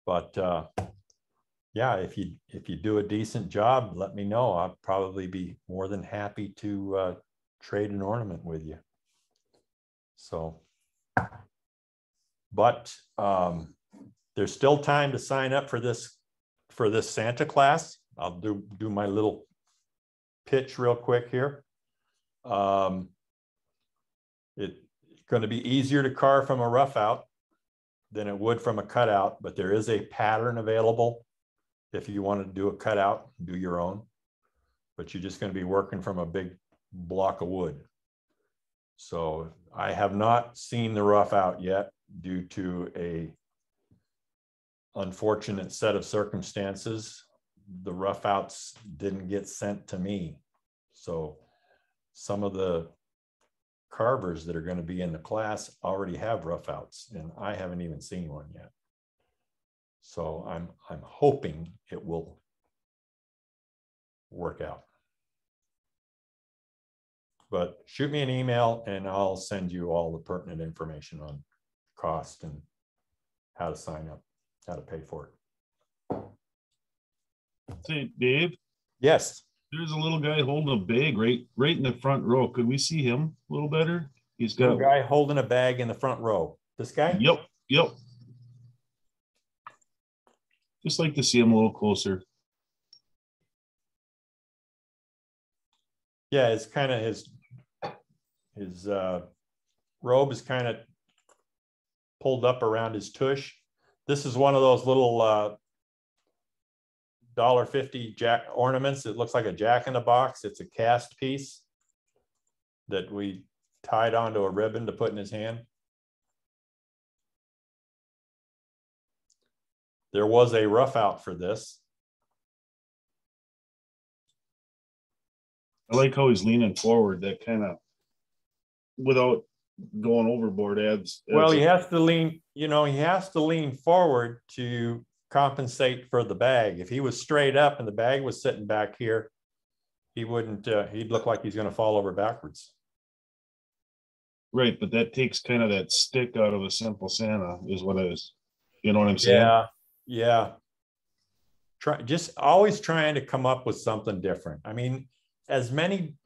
But yeah, if you do a decent job, let me know. I'll probably be more than happy to trade an ornament with you. So, but there's still time to sign up for this Santa class. I'll do my little pitch real quick here. It's going to be easier to carve from a rough out than it would from a cutout, but there is a pattern available if you want to do a cutout, do your own, but you're just going to be working from a big block of wood. So I have not seen the rough out yet due to a unfortunate set of circumstances. The rough outs didn't get sent to me. So some of the carvers that are going to be in the class already have rough outs and I haven't even seen one yet. So I'm hoping it will work out. But shoot me an email and I'll send you all the pertinent information on cost and how to sign up, how to pay for it. Say, Dave. Yes. There's a little guy holding a bag right in the front row. Could we see him a little better? He's got a guy holding a bag in the front row. This guy? Yep. Just like to see him a little closer. Yeah, it's kind of his His robe is kind of pulled up around his tush. This is one of those little $1.50 jack ornaments. It looks like a jack-in-the-box. It's a cast piece that we tied onto a ribbon to put in his hand. There was a rough out for this. I like how he's leaning forward. That kind of, without going overboard, adds. Well, he has to lean, you know, he has to lean forward to compensate for the bag. If he was straight up and the bag was sitting back here, he wouldn't, he'd look like he's going to fall over backwards. Right, but that takes kind of that stick out of a simple Santa, is what it is. You know what I'm saying? Yeah, yeah. Just always trying to come up with something different. I mean, as many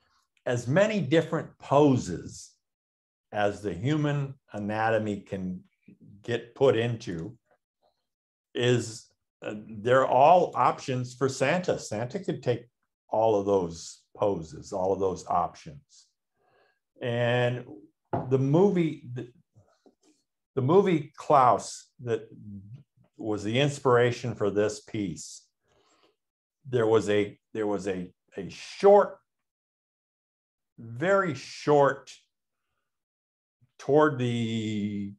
different poses as the human anatomy can get put into is they're all options for Santa. Santa could take all of those poses, all of those options. And the movie Klaus, that was the inspiration for this piece. There was a short, very short, toward the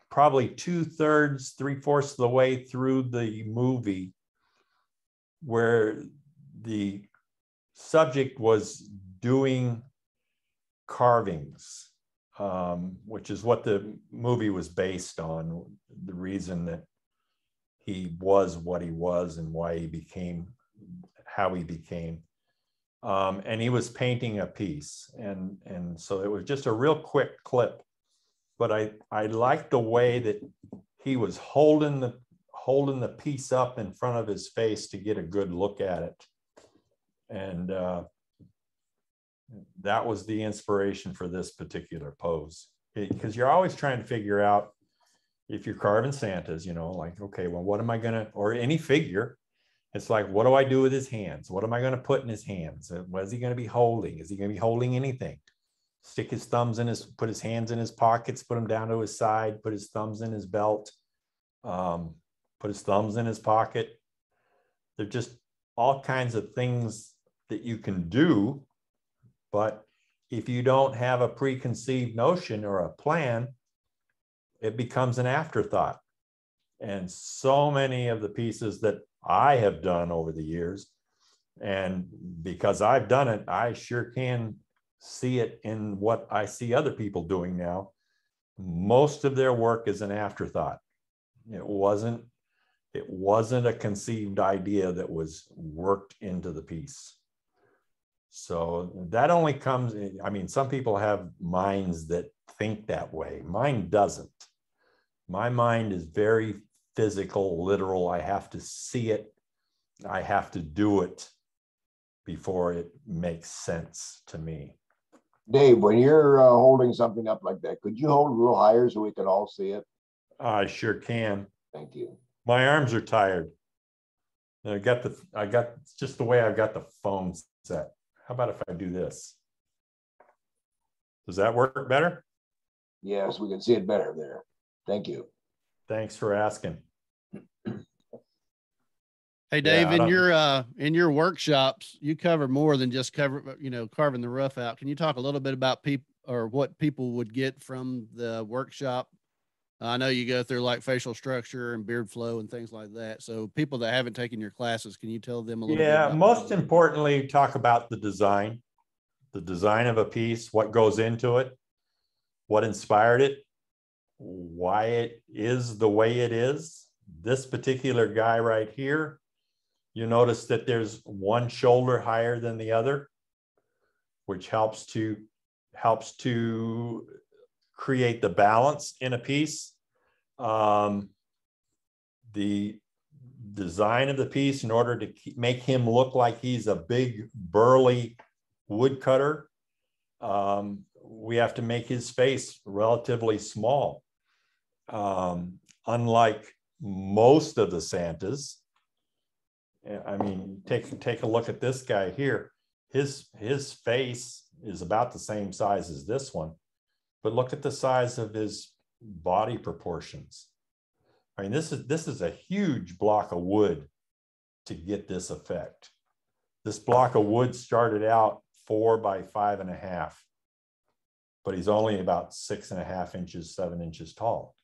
probably 2/3, 3/4 of the way through the movie, where the subject was doing carvings, which is what the movie was based on, the reason that he was what he was and why he became how he became. And he was painting a piece. And so it was just a real quick clip, but I liked the way that he was holding the piece up in front of his face to get a good look at it. And that was the inspiration for this particular pose, because you're always trying to figure out, if you're carving Santas, you know, like, okay, well, what am I gonna, or any figure, it's like, what do I do with his hands? What am I gonna put in his hands? What is he gonna be holding? Is he gonna be holding anything? Stick his thumbs in his, put his hands in his pockets, put them down to his side, put his thumbs in his belt, put his thumbs in his pocket. They're just all kinds of things that you can do. But if you don't have a preconceived notion or a plan, it becomes an afterthought. And so many of the pieces that I have done over the years, and because I've done it, I sure can see it in what I see other people doing now. Most of their work is an afterthought. It wasn't a conceived idea that was worked into the piece. So that only comes, I mean, some people have minds that think that way. Mine doesn't. My mind is very physical, literal. I have to see it. I have to do it before it makes sense to me. Dave, when you're holding something up like that, could you hold it a little higher so we can all see it? I sure can. Thank you. My arms are tired. I got just the way I've got the phone set. How about if I do this? Does that work better? Yes, we can see it better there. Thank you. Thanks for asking. Hey, Dave, in your workshops, you cover more than just carving the rough out. Can you talk a little bit about people, or what people would get from the workshop? I know you go through like facial structure and beard flow and things like that. So people that haven't taken your classes, can you tell them a little bit? Yeah, most importantly, talk about the design of a piece, what goes into it, what inspired it, why it is the way it is. This particular guy right here, you notice that there's one shoulder higher than the other, which helps to create the balance in a piece. The design of the piece, in order to make him look like he's a big burly woodcutter, we have to make his face relatively small. Unlike most of the Santas, I mean, take a look at this guy here. His face is about the same size as this one, but look at the size of his body proportions. I mean, this is a huge block of wood to get this effect. This block of wood started out 4 by 5.5, but he's only about 6.5 inches, 7 inches tall.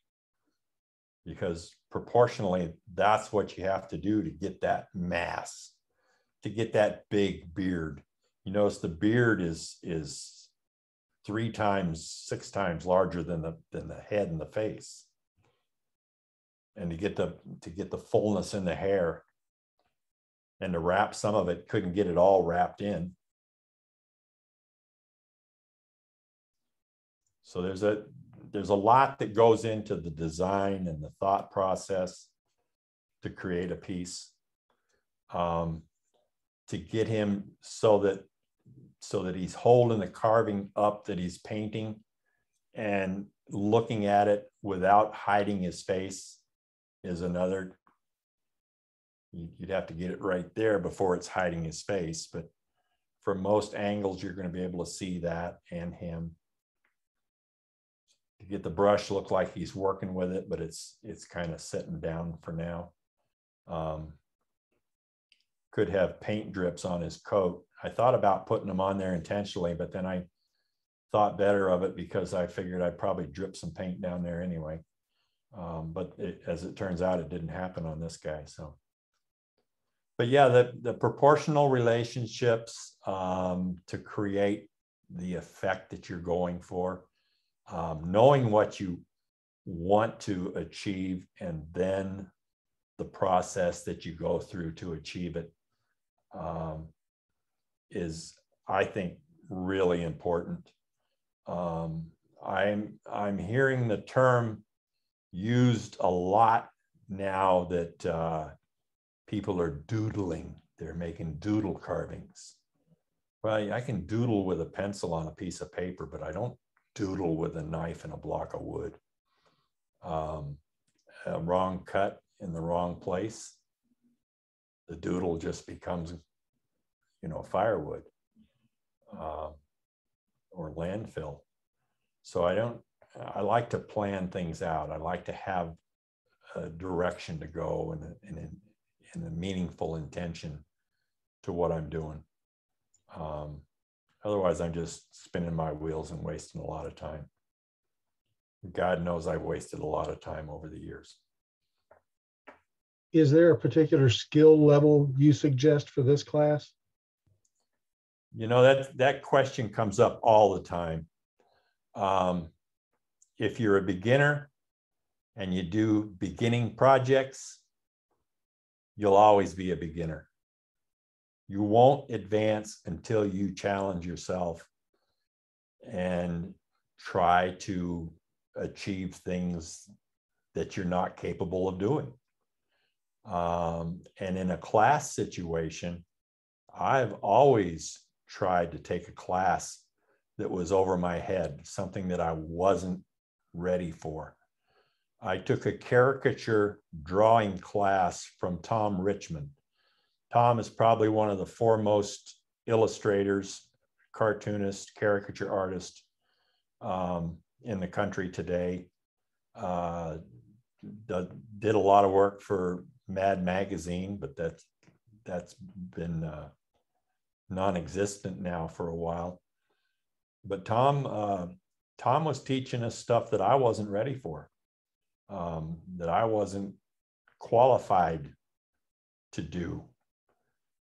Because proportionally, that's what you have to do to get that mass, to get that big beard. You notice the beard is 3 times, 6 times larger than the head and the face. And to get the fullness in the hair, and to wrap some of it, couldn't get it all wrapped in. So there's a lot that goes into the design and the thought process to create a piece, to get him so that he's holding the carving up that he's painting and looking at it without hiding his face is another. You'd have to get it right there before it's hiding his face, but from most angles, you're going to be able to see that and him. To get the brush look like he's working with it, but it's kind of sitting down for now. Could have paint drips on his coat. I thought about putting them on there intentionally, but then I thought better of it because I figured I'd probably drip some paint down there anyway. But as it turns out, it didn't happen on this guy. So, but yeah, the proportional relationships to create the effect that you're going for, knowing what you want to achieve, and then the process that you go through to achieve it is, I think, really important. I'm hearing the term used a lot now that people are doodling. They're making doodle carvings. Well, I can doodle with a pencil on a piece of paper, but I don't doodle with a knife and a block of wood. A wrong cut in the wrong place, the doodle just becomes, firewood or landfill. So I like to plan things out. I like to have a direction to go and a meaningful intention to what I'm doing. Otherwise, I'm just spinning my wheels and wasting a lot of time. God knows I've wasted a lot of time over the years. Is there a particular skill level you suggest for this class? That question comes up all the time. If you're a beginner and you do beginning projects, you'll always be a beginner. You won't advance until you challenge yourself and try to achieve things that you're not capable of doing. And in a class situation, I've always tried to take a class that was over my head, something that I wasn't ready for. I took a caricature drawing class from Tom Richmond. Tom is probably one of the foremost illustrators, cartoonist, caricature artist in the country today. Did a lot of work for Mad Magazine, but that's been non-existent now for a while. But Tom was teaching us stuff that I wasn't ready for, that I wasn't qualified to do.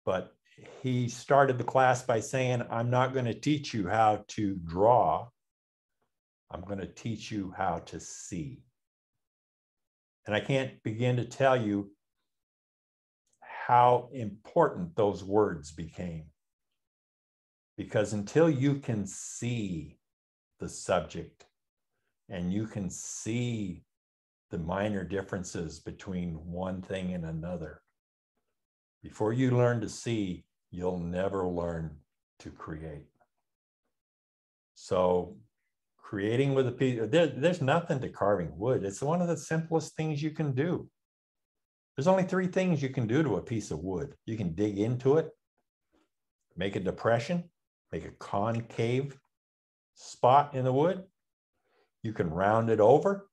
But he started the class by saying, I'm not going to teach you how to draw. I'm going to teach you how to see. And I can't begin to tell you how important those words became. Because until you can see the subject and you can see the minor differences between one thing and another, before you learn to see, you'll never learn to create. So creating with a piece, there's nothing to carving wood. It's one of the simplest things you can do. There's only 3 things you can do to a piece of wood. You can dig into it, make a depression, make a concave spot in the wood. You can round it over,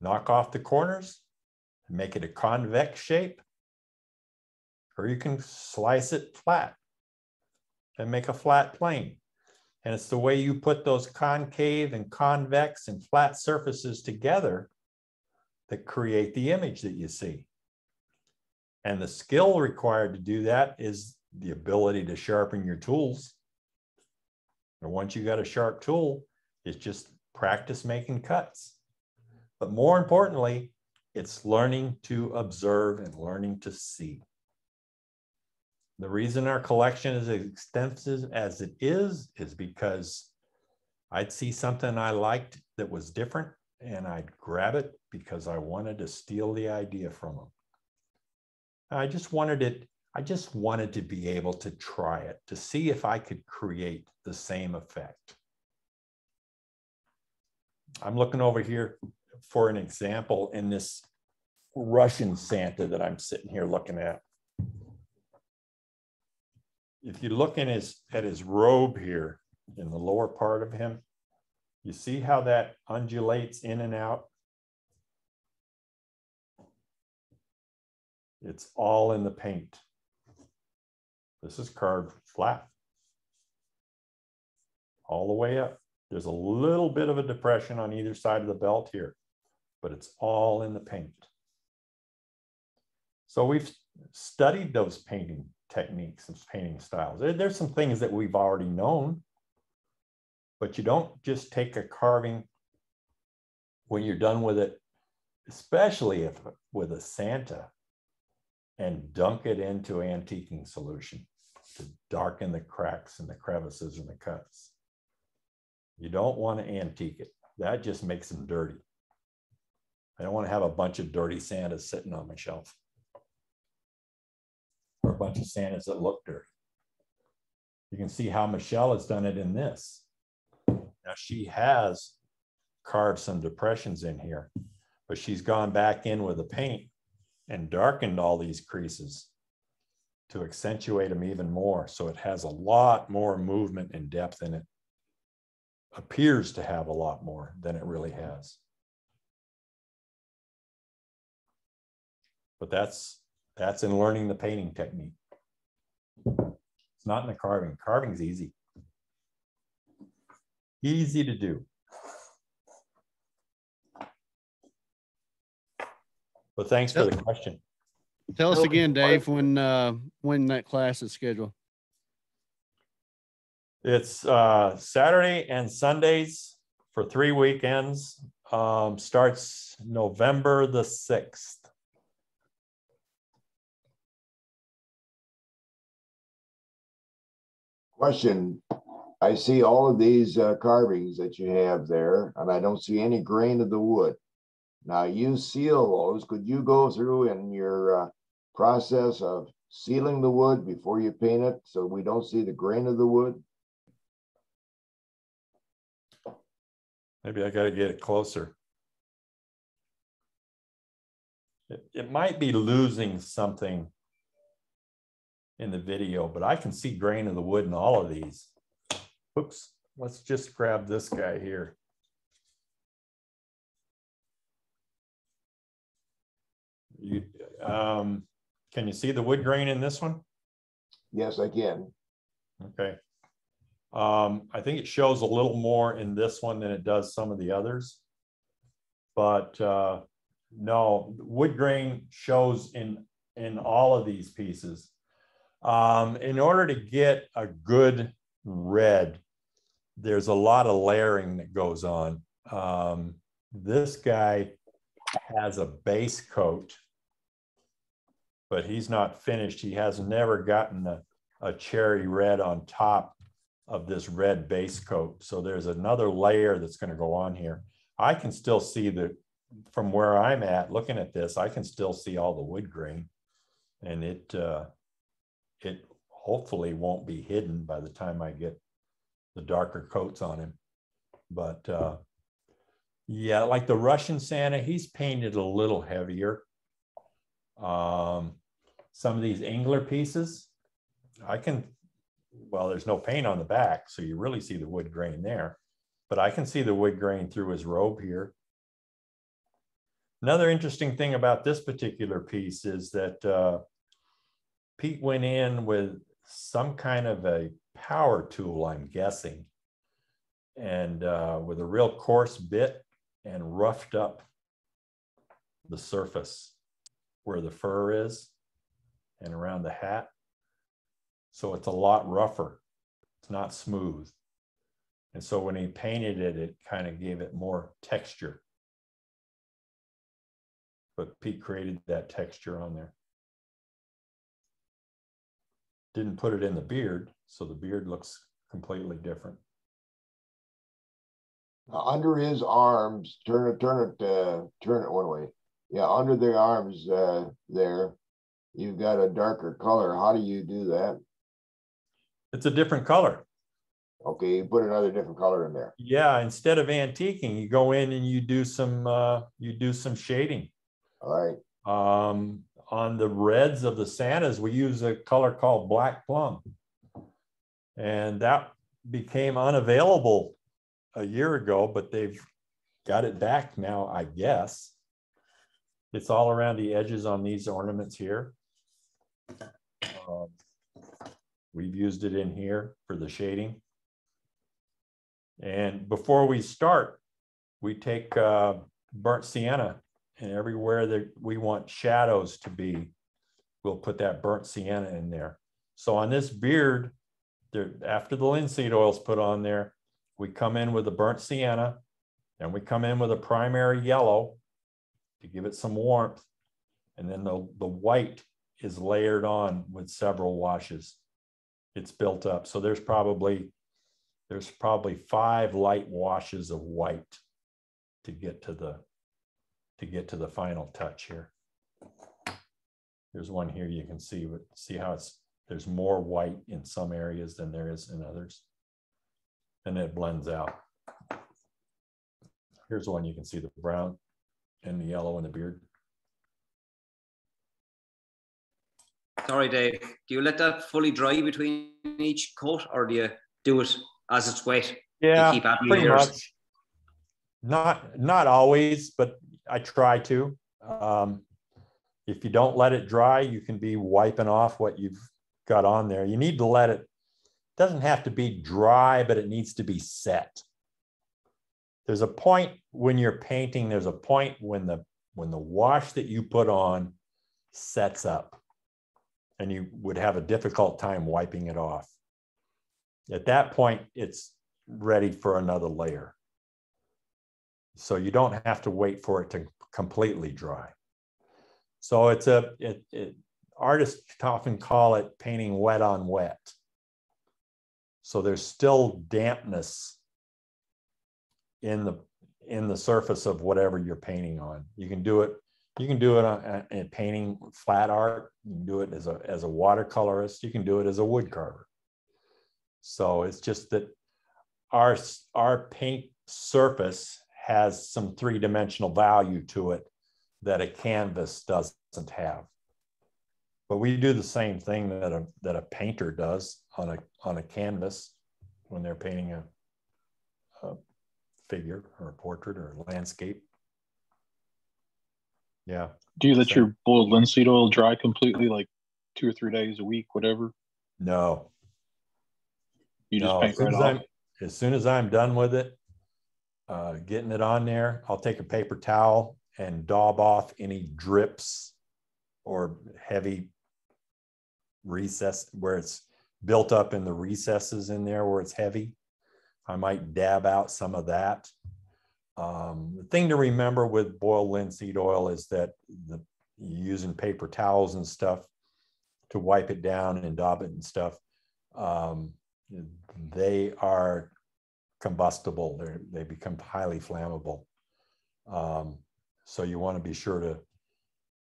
knock off the corners, make it a convex shape, or you can slice it flat and make a flat plane. And it's the way you put those concave and convex and flat surfaces together that create the image that you see. And the skill required to do that is the ability to sharpen your tools. And once you got a sharp tool, it's just practice making cuts. But more importantly, it's learning to observe and learning to see. The reason our collection is as extensive as it is because I'd see something I liked that was different and I'd grab it because I wanted to steal the idea from them. I just wanted to be able to try it, to see if I could create the same effect. I'm looking over here for an example in this Russian Santa that I'm sitting here looking at. If you look at his robe here in the lower part of him, you see how that undulates in and out? It's all in the paint. This is carved flat all the way up. There's a little bit of a depression on either side of the belt here, but it's all in the paint. So we've studied those painting techniques and painting styles. There's some things that we've already known, but you don't just take a carving when you're done with it, especially if with a Santa, and dunk it into antiquing solution to darken the cracks and the crevices and the cuts. You don't want to antique it. That just makes them dirty. I don't want to have a bunch of dirty Santas sitting on my shelf, or a bunch of Santas that look dirty. You can see how Michelle has done it in this. Now she has carved some depressions in here, but she's gone back in with the paint and darkened all these creases to accentuate them even more. So it has a lot more movement and depth in it. Appears to have a lot more than it really has. But that's in learning the painting technique. It's not in the carving. Carving's easy. Easy to do. But thanks for the question. Tell us again, Dave, when that class is scheduled. It's Saturday and Sundays for 3 weekends. Starts November the 6th. Question. I see all of these carvings that you have there, and I don't see any grain of the wood. Now you seal those. Could you go through in your process of sealing the wood before you paint it so we don't see the grain of the wood? Maybe I got to get it closer. It might be losing something in the video, but I can see grain of the wood in all of these. Oops, let's just grab this guy here. Can you see the wood grain in this one? Yes, I can. Okay. I think it shows a little more in this one than it does some of the others. But no, wood grain shows in all of these pieces. In order to get a good red, there's a lot of layering that goes on. This guy has a base coat, but he's not finished. He has never gotten a cherry red on top of this red base coat. So there's another layer that's going to go on here. I can still see from where I'm at, looking at this, I can still see all the wood grain, and it hopefully won't be hidden by the time I get the darker coats on him. But yeah, like the Russian Santa, he's painted a little heavier. Some of these Engler pieces, I can well, there's no paint on the back, so you really see the wood grain there. But I can see the wood grain through his robe here. Another interesting thing about this particular piece is that Pete went in with some kind of a power tool, I'm guessing, and with a real coarse bit, and roughed up the surface where the fur is and around the hat. So it's a lot rougher. It's not smooth. And so when he painted it, it kind of gave it more texture. But Pete created that texture on there. Didn't put it in the beard, so the beard looks completely different. Under his arms, turn it one way. Yeah, under the arms there, you've got a darker color. How do you do that? It's a different color. Okay, you put another different color in there. Yeah, instead of antiquing, you go in and you do some shading. All right. On the reds of the Santas, we use a color called black plum, and that became unavailable a year ago, but they've got it back now, I guess. It's all around the edges on these ornaments here. We've used it in here for the shading. And before we start, we take burnt sienna, and everywhere that we want shadows to be, we'll put that burnt sienna in there. So on this beard, after the linseed oil is put on there, we come in with a burnt sienna, and we come in with a primary yellow to give it some warmth. And then the white is layered on with several washes. It's built up. So there's probably 5 light washes of white to get to the final touch here. There's one here you can see, but see how there's more white in some areas than there is in others. And it blends out. Here's one you can see the brown and the yellow in the beard. Sorry, Dave. Do you let that fully dry between each coat, or do you do it as it's wet? Yeah, keep adding pretty layers? much. Not always, but I try to. If you don't let it dry, you can be wiping off what you've got on there. You need to let it. Doesn't have to be dry, but it needs to be set. There's a point when you're painting, there's a point when the wash that you put on sets up, and you would have a difficult time wiping it off. At that point, it's ready for another layer. So you don't have to wait for it to completely dry. So artists often call it painting wet on wet. So there's still dampness in the surface of whatever you're painting on. You can do it in painting flat art. You can do it as a watercolorist. You can do it as a wood carver. So it's just that our paint surface has some three-dimensional value to it that a canvas doesn't have. But we do the same thing that a painter does on a canvas when they're painting a figure or a portrait or a landscape. Yeah. Do you let your boiled linseed oil dry completely, like 2 or 3 days a week, whatever? No. You just paint right off? As soon as I'm done with it, getting it on there, I'll take a paper towel and daub off any drips or heavy recess where it's built up in the recesses in there where it's heavy. I might dab out some of that. The thing to remember with boiled linseed oil is that you're using paper towels and stuff to wipe it down and daub it and stuff. They are combustible. They become highly flammable. So you want to be sure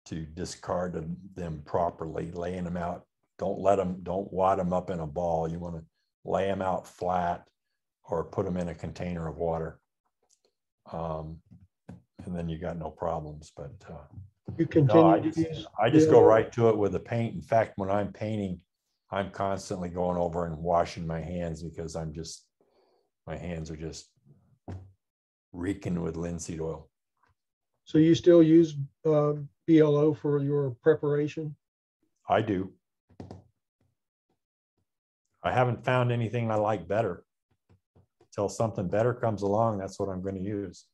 to discard them properly, laying them out. Don't wad them up in a ball. You want to lay them out flat or put them in a container of water. And then you got no problems. But You continue to use. I just go right to it with the paint. In fact, when I'm painting, I'm constantly going over and washing my hands because my hands are just reeking with linseed oil. So you still use BLO for your preparation? I do. I haven't found anything I like better. Until something better comes along, that's what I'm going to use.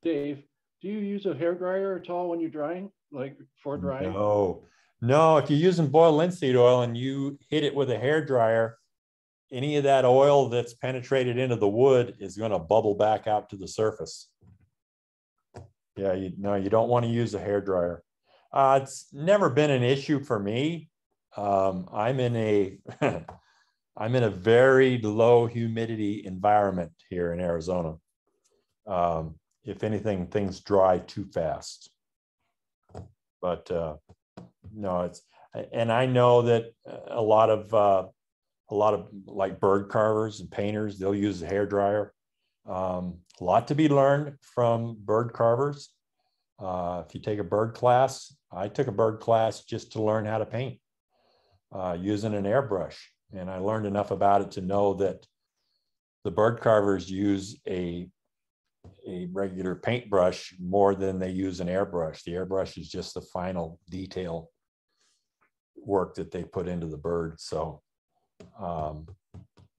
Dave, do you use a hair dryer at all when you're drying, like for drying? No, if you're using boiled linseed oil and you hit it with a hair dryer, any of that oil that's penetrated into the wood is going to bubble back out to the surface. Yeah, you don't want to use a hair dryer. It's never been an issue for me. I'm in a very low humidity environment here in Arizona. If anything, things dry too fast. But no, and I know that a lot of like bird carvers and painters, they'll use a hair dryer. A lot to be learned from bird carvers. If you take a bird class, I took a bird class just to learn how to paint using an airbrush. And I learned enough about it to know that the bird carvers use a regular paintbrush more than they use an airbrush. The airbrush is just the final detail work that they put into the bird. So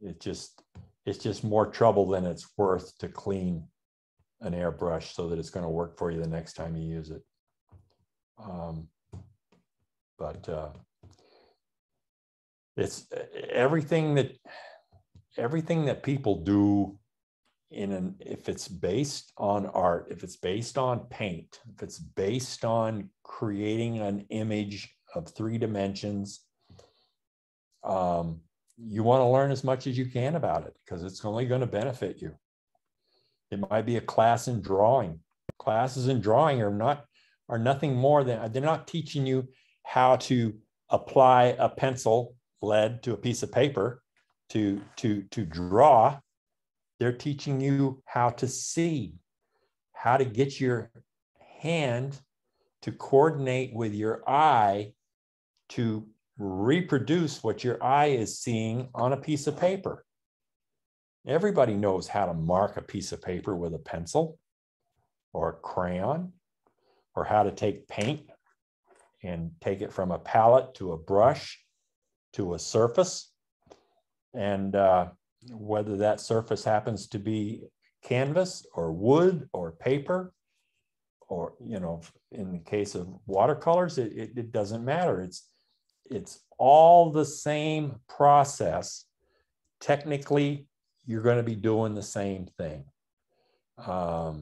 it's just more trouble than it's worth to clean an airbrush so that it's going to work for you the next time you use it. It's everything that people do if it's based on art, if it's based on paint, if it's based on creating an image of 3 dimensions, you want to learn as much as you can about it because it's only going to benefit you. It might be a class in drawing. Classes in drawing are nothing more than, they're not teaching you how to apply a pencil lead to a piece of paper to draw. They're teaching you how to see, how to get your hand to coordinate with your eye to reproduce what your eye is seeing on a piece of paper. Everybody knows how to mark a piece of paper with a pencil or a crayon, or how to take paint and take it from a palette to a brush to a surface. And whether that surface happens to be canvas or wood or paper, or, in the case of watercolors, it doesn't matter. It's all the same process. Technically, you're going to be doing the same thing. A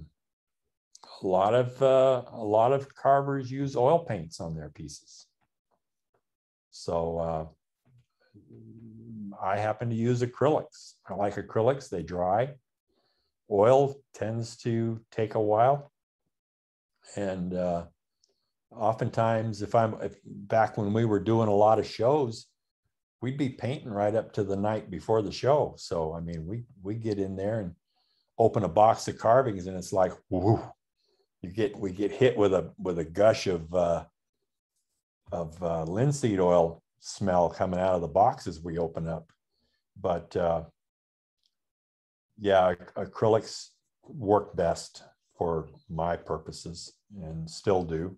lot of carvers use oil paints on their pieces. So I happen to use acrylics. I like acrylics, they dry. Oil tends to take a while. And oftentimes, back when we were doing a lot of shows, we'd be painting right up to the night before the show. So, I mean, we get in there and open a box of carvings and it's like, whoo, we get hit with a gush of linseed oil smell coming out of the boxes we open up. But yeah, acrylics work best for my purposes and still do.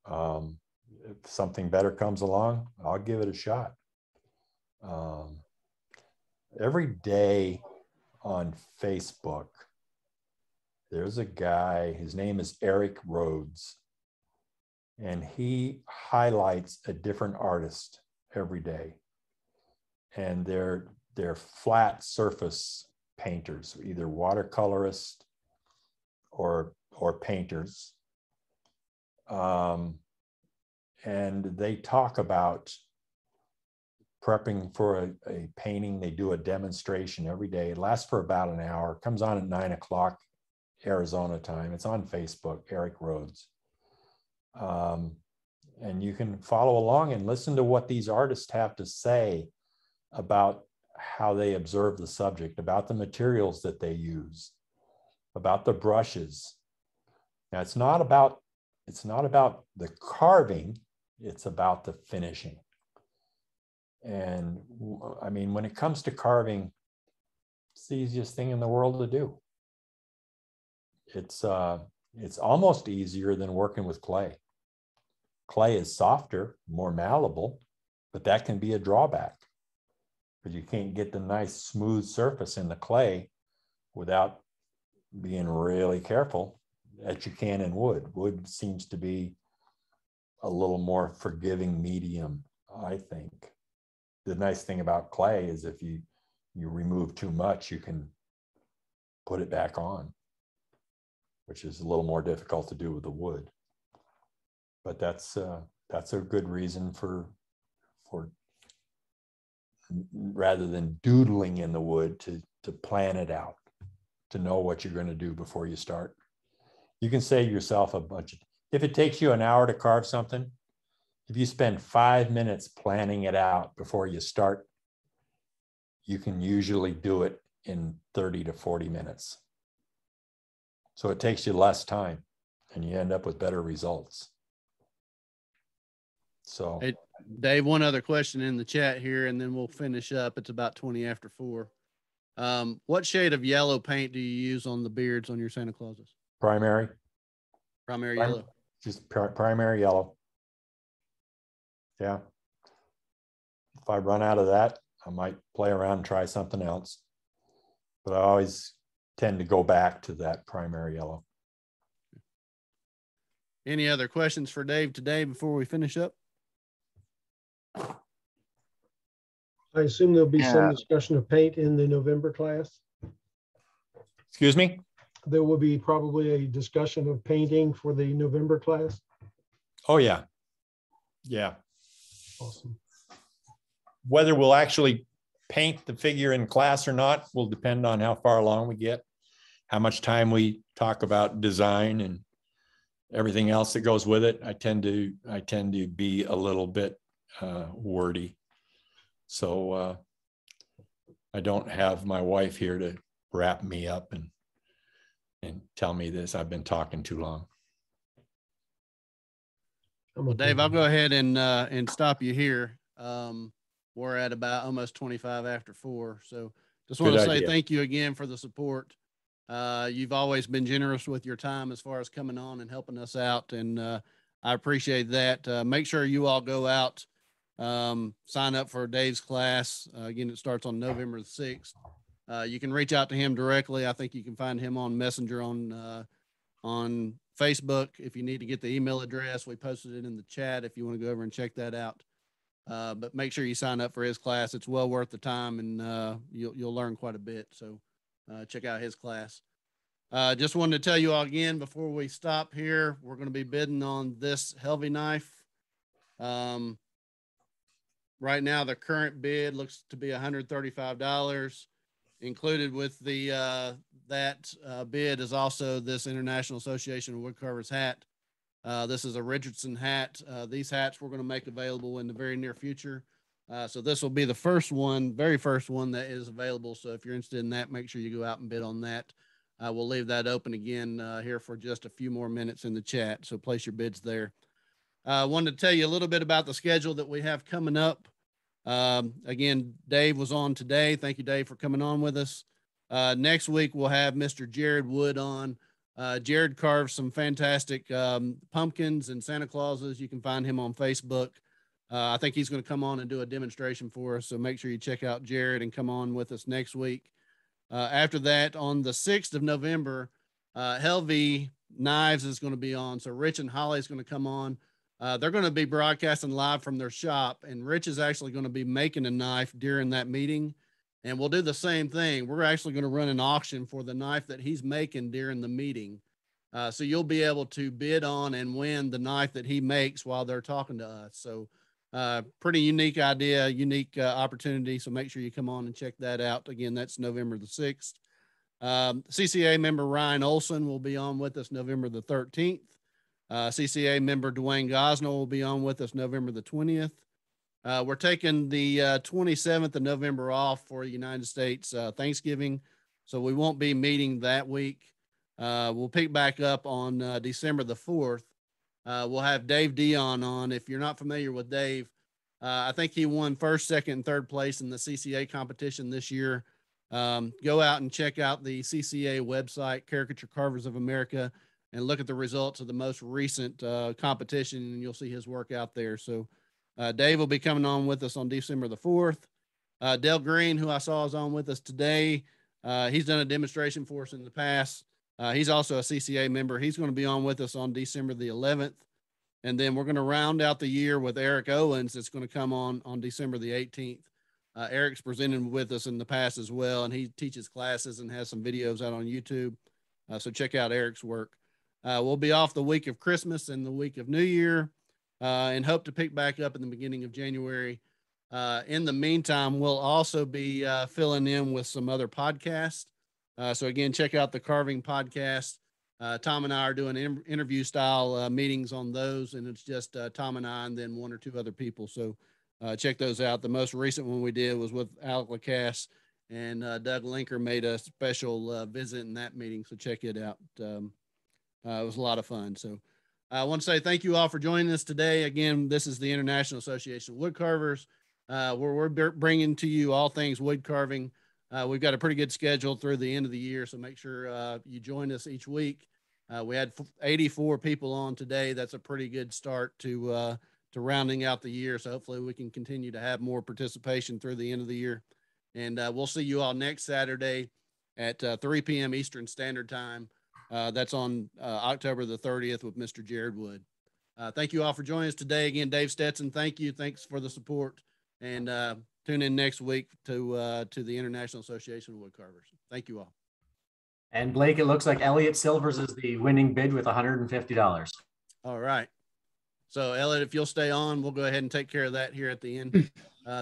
If something better comes along, I'll give it a shot. Every day on Facebook, there's a guy, his name is Eric Rhodes, and he highlights a different artist every day. And they're flat surface painters, either watercolorists or painters. And they talk about prepping for a painting. They do a demonstration every day. It lasts for about an hour. It comes on at 9 o'clock Arizona time. It's on Facebook, Eric Rhodes. And you can follow along and listen to what these artists have to say about how they observe the subject, about the materials that they use, about the brushes. Now, it's not about the carving, it's about the finishing. And I mean, when it comes to carving, it's the easiest thing in the world to do. It's almost easier than working with clay. Clay is softer, more malleable, but that can be a drawback because you can't get the nice smooth surface in the clay without being really careful that you can in wood. Wood seems to be a little more forgiving medium, I think. The nice thing about clay is if you remove too much, you can put it back on, which is a little more difficult to do with the wood. But that's a good reason for rather than doodling in the wood to plan it out, to know what you're going to do before you start. You can save yourself a bunch of, if it takes you an hour to carve something, if you spend 5 minutes planning it out before you start, you can usually do it in 30 to 40 minutes. So it takes you less time and you end up with better results. So, hey, Dave, one other question in the chat here, and then we'll finish up. It's about 20 after 4. What shade of yellow paint do you use on the beards on your Santa Clauses? primary Yellow. Just primary yellow. Yeah. If I run out of that, I might play around and try something else. But I always tend to go back to that primary yellow. Any other questions for Dave today before we finish up? I assume there'll be some discussion of paint in the November class. Excuse me? There will be probably a discussion of painting for the November class. Oh, yeah. Yeah. Awesome. Whether we'll actually paint the figure in class or not will depend on how far along we get, how much time we talk about design and everything else that goes with it. I tend to be a little bit wordy. So I don't have my wife here to wrap me up and tell me this. I've been talking too long. Well, Dave, I'll go ahead and stop you here. We're at about almost 25 after 4. So just want to say thank you again for the support. You've always been generous with your time as far as coming on and helping us out. And I appreciate that. Make sure you all go out, sign up for Dave's class. Again, it starts on November the 6th. You can reach out to him directly. I think you can find him on Messenger on Facebook. If you need to get the email address, we posted it in the chat if you want to go over and check that out. But make sure you sign up for his class. It's well worth the time, and you'll learn quite a bit. So check out his class. Just wanted to tell you all again before we stop here, we're going to be bidding on this Helvy knife. Right now, the current bid looks to be $135. Included with the bid is also this International Association of Woodcarvers hat. This is a Richardson hat. These hats we're going to make available in the very near future. So this will be the very first one that is available. So if you're interested in that, make sure you go out and bid on that. We'll leave that open again here for just a few more minutes in the chat. So place your bids there. I wanted to tell you a little bit about the schedule that we have coming up. Again, Dave was on today. Thank you, Dave, for coming on with us. Next week, we'll have Mr. Jared Wood on. Jared carves some fantastic pumpkins and Santa Clauses. You can find him on Facebook. I think he's going to come on and do a demonstration for us. So make sure you check out Jared and come on with us next week. After that, on the 6th of November, Helvy Knives is going to be on. So Rich and Holly is going to come on. They're going to be broadcasting live from their shop, and Rich is actually going to be making a knife during that meeting. And we'll do the same thing. We're actually going to run an auction for the knife that he's making during the meeting. So you'll be able to bid on and win the knife that he makes while they're talking to us. So pretty unique idea, unique opportunity. So make sure you come on and check that out. Again, that's November the 6th. CCA member Ryan Olson will be on with us November the 13th. CCA member Dwayne Gosnell will be on with us November the 20th. We're taking the 27th of November off for the United States Thanksgiving, so we won't be meeting that week. We'll pick back up on December the 4th. We'll have Dave Dion on. If you're not familiar with Dave, I think he won first, second, and third place in the CCA competition this year. Go out and check out the CCA website, Caricature Carvers of America, and look at the results of the most recent competition, and you'll see his work out there. So Dave will be coming on with us on December the 4th. Dale Green, who I saw is on with us today, he's done a demonstration for us in the past. He's also a CCA member. He's going to be on with us on December the 11th. And then we're going to round out the year with Eric Owens. That's going to come on December the 18th. Eric's presented with us in the past as well, and he teaches classes and has some videos out on YouTube. So check out Eric's work. We'll be off the week of Christmas and the week of New Year, and hope to pick back up in the beginning of January. In the meantime, we'll also be filling in with some other podcasts. So again, check out the Carving Podcast. Tom and I are doing interview style meetings on those, and it's just Tom and I and then one or two other people. So check those out. The most recent one we did was with Alec Lacasse, and Doug Linker made a special visit in that meeting. So check it out. It was a lot of fun. So I want to say thank you all for joining us today. Again, this is the International Association of Wood Carvers, where we're bringing to you all things wood carving. We've got a pretty good schedule through the end of the year, so make sure you join us each week. We had 84 people on today. That's a pretty good start to rounding out the year. So hopefully we can continue to have more participation through the end of the year. And we'll see you all next Saturday at 3 p.m. Eastern Standard Time. That's on October the 30th with Mr. Jared Wood. Thank you all for joining us today. Again, Dave Stetson, thank you. Thanks for the support. And tune in next week to the International Association of Wood Carvers. Thank you all. And Blake, it looks like Elliot Silvers is the winning bid with $150. All right. So Elliot, if you'll stay on, we'll go ahead and take care of that here at the end.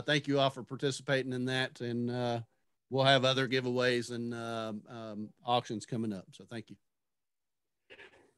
Thank you all for participating in that. And we'll have other giveaways and auctions coming up. So thank you.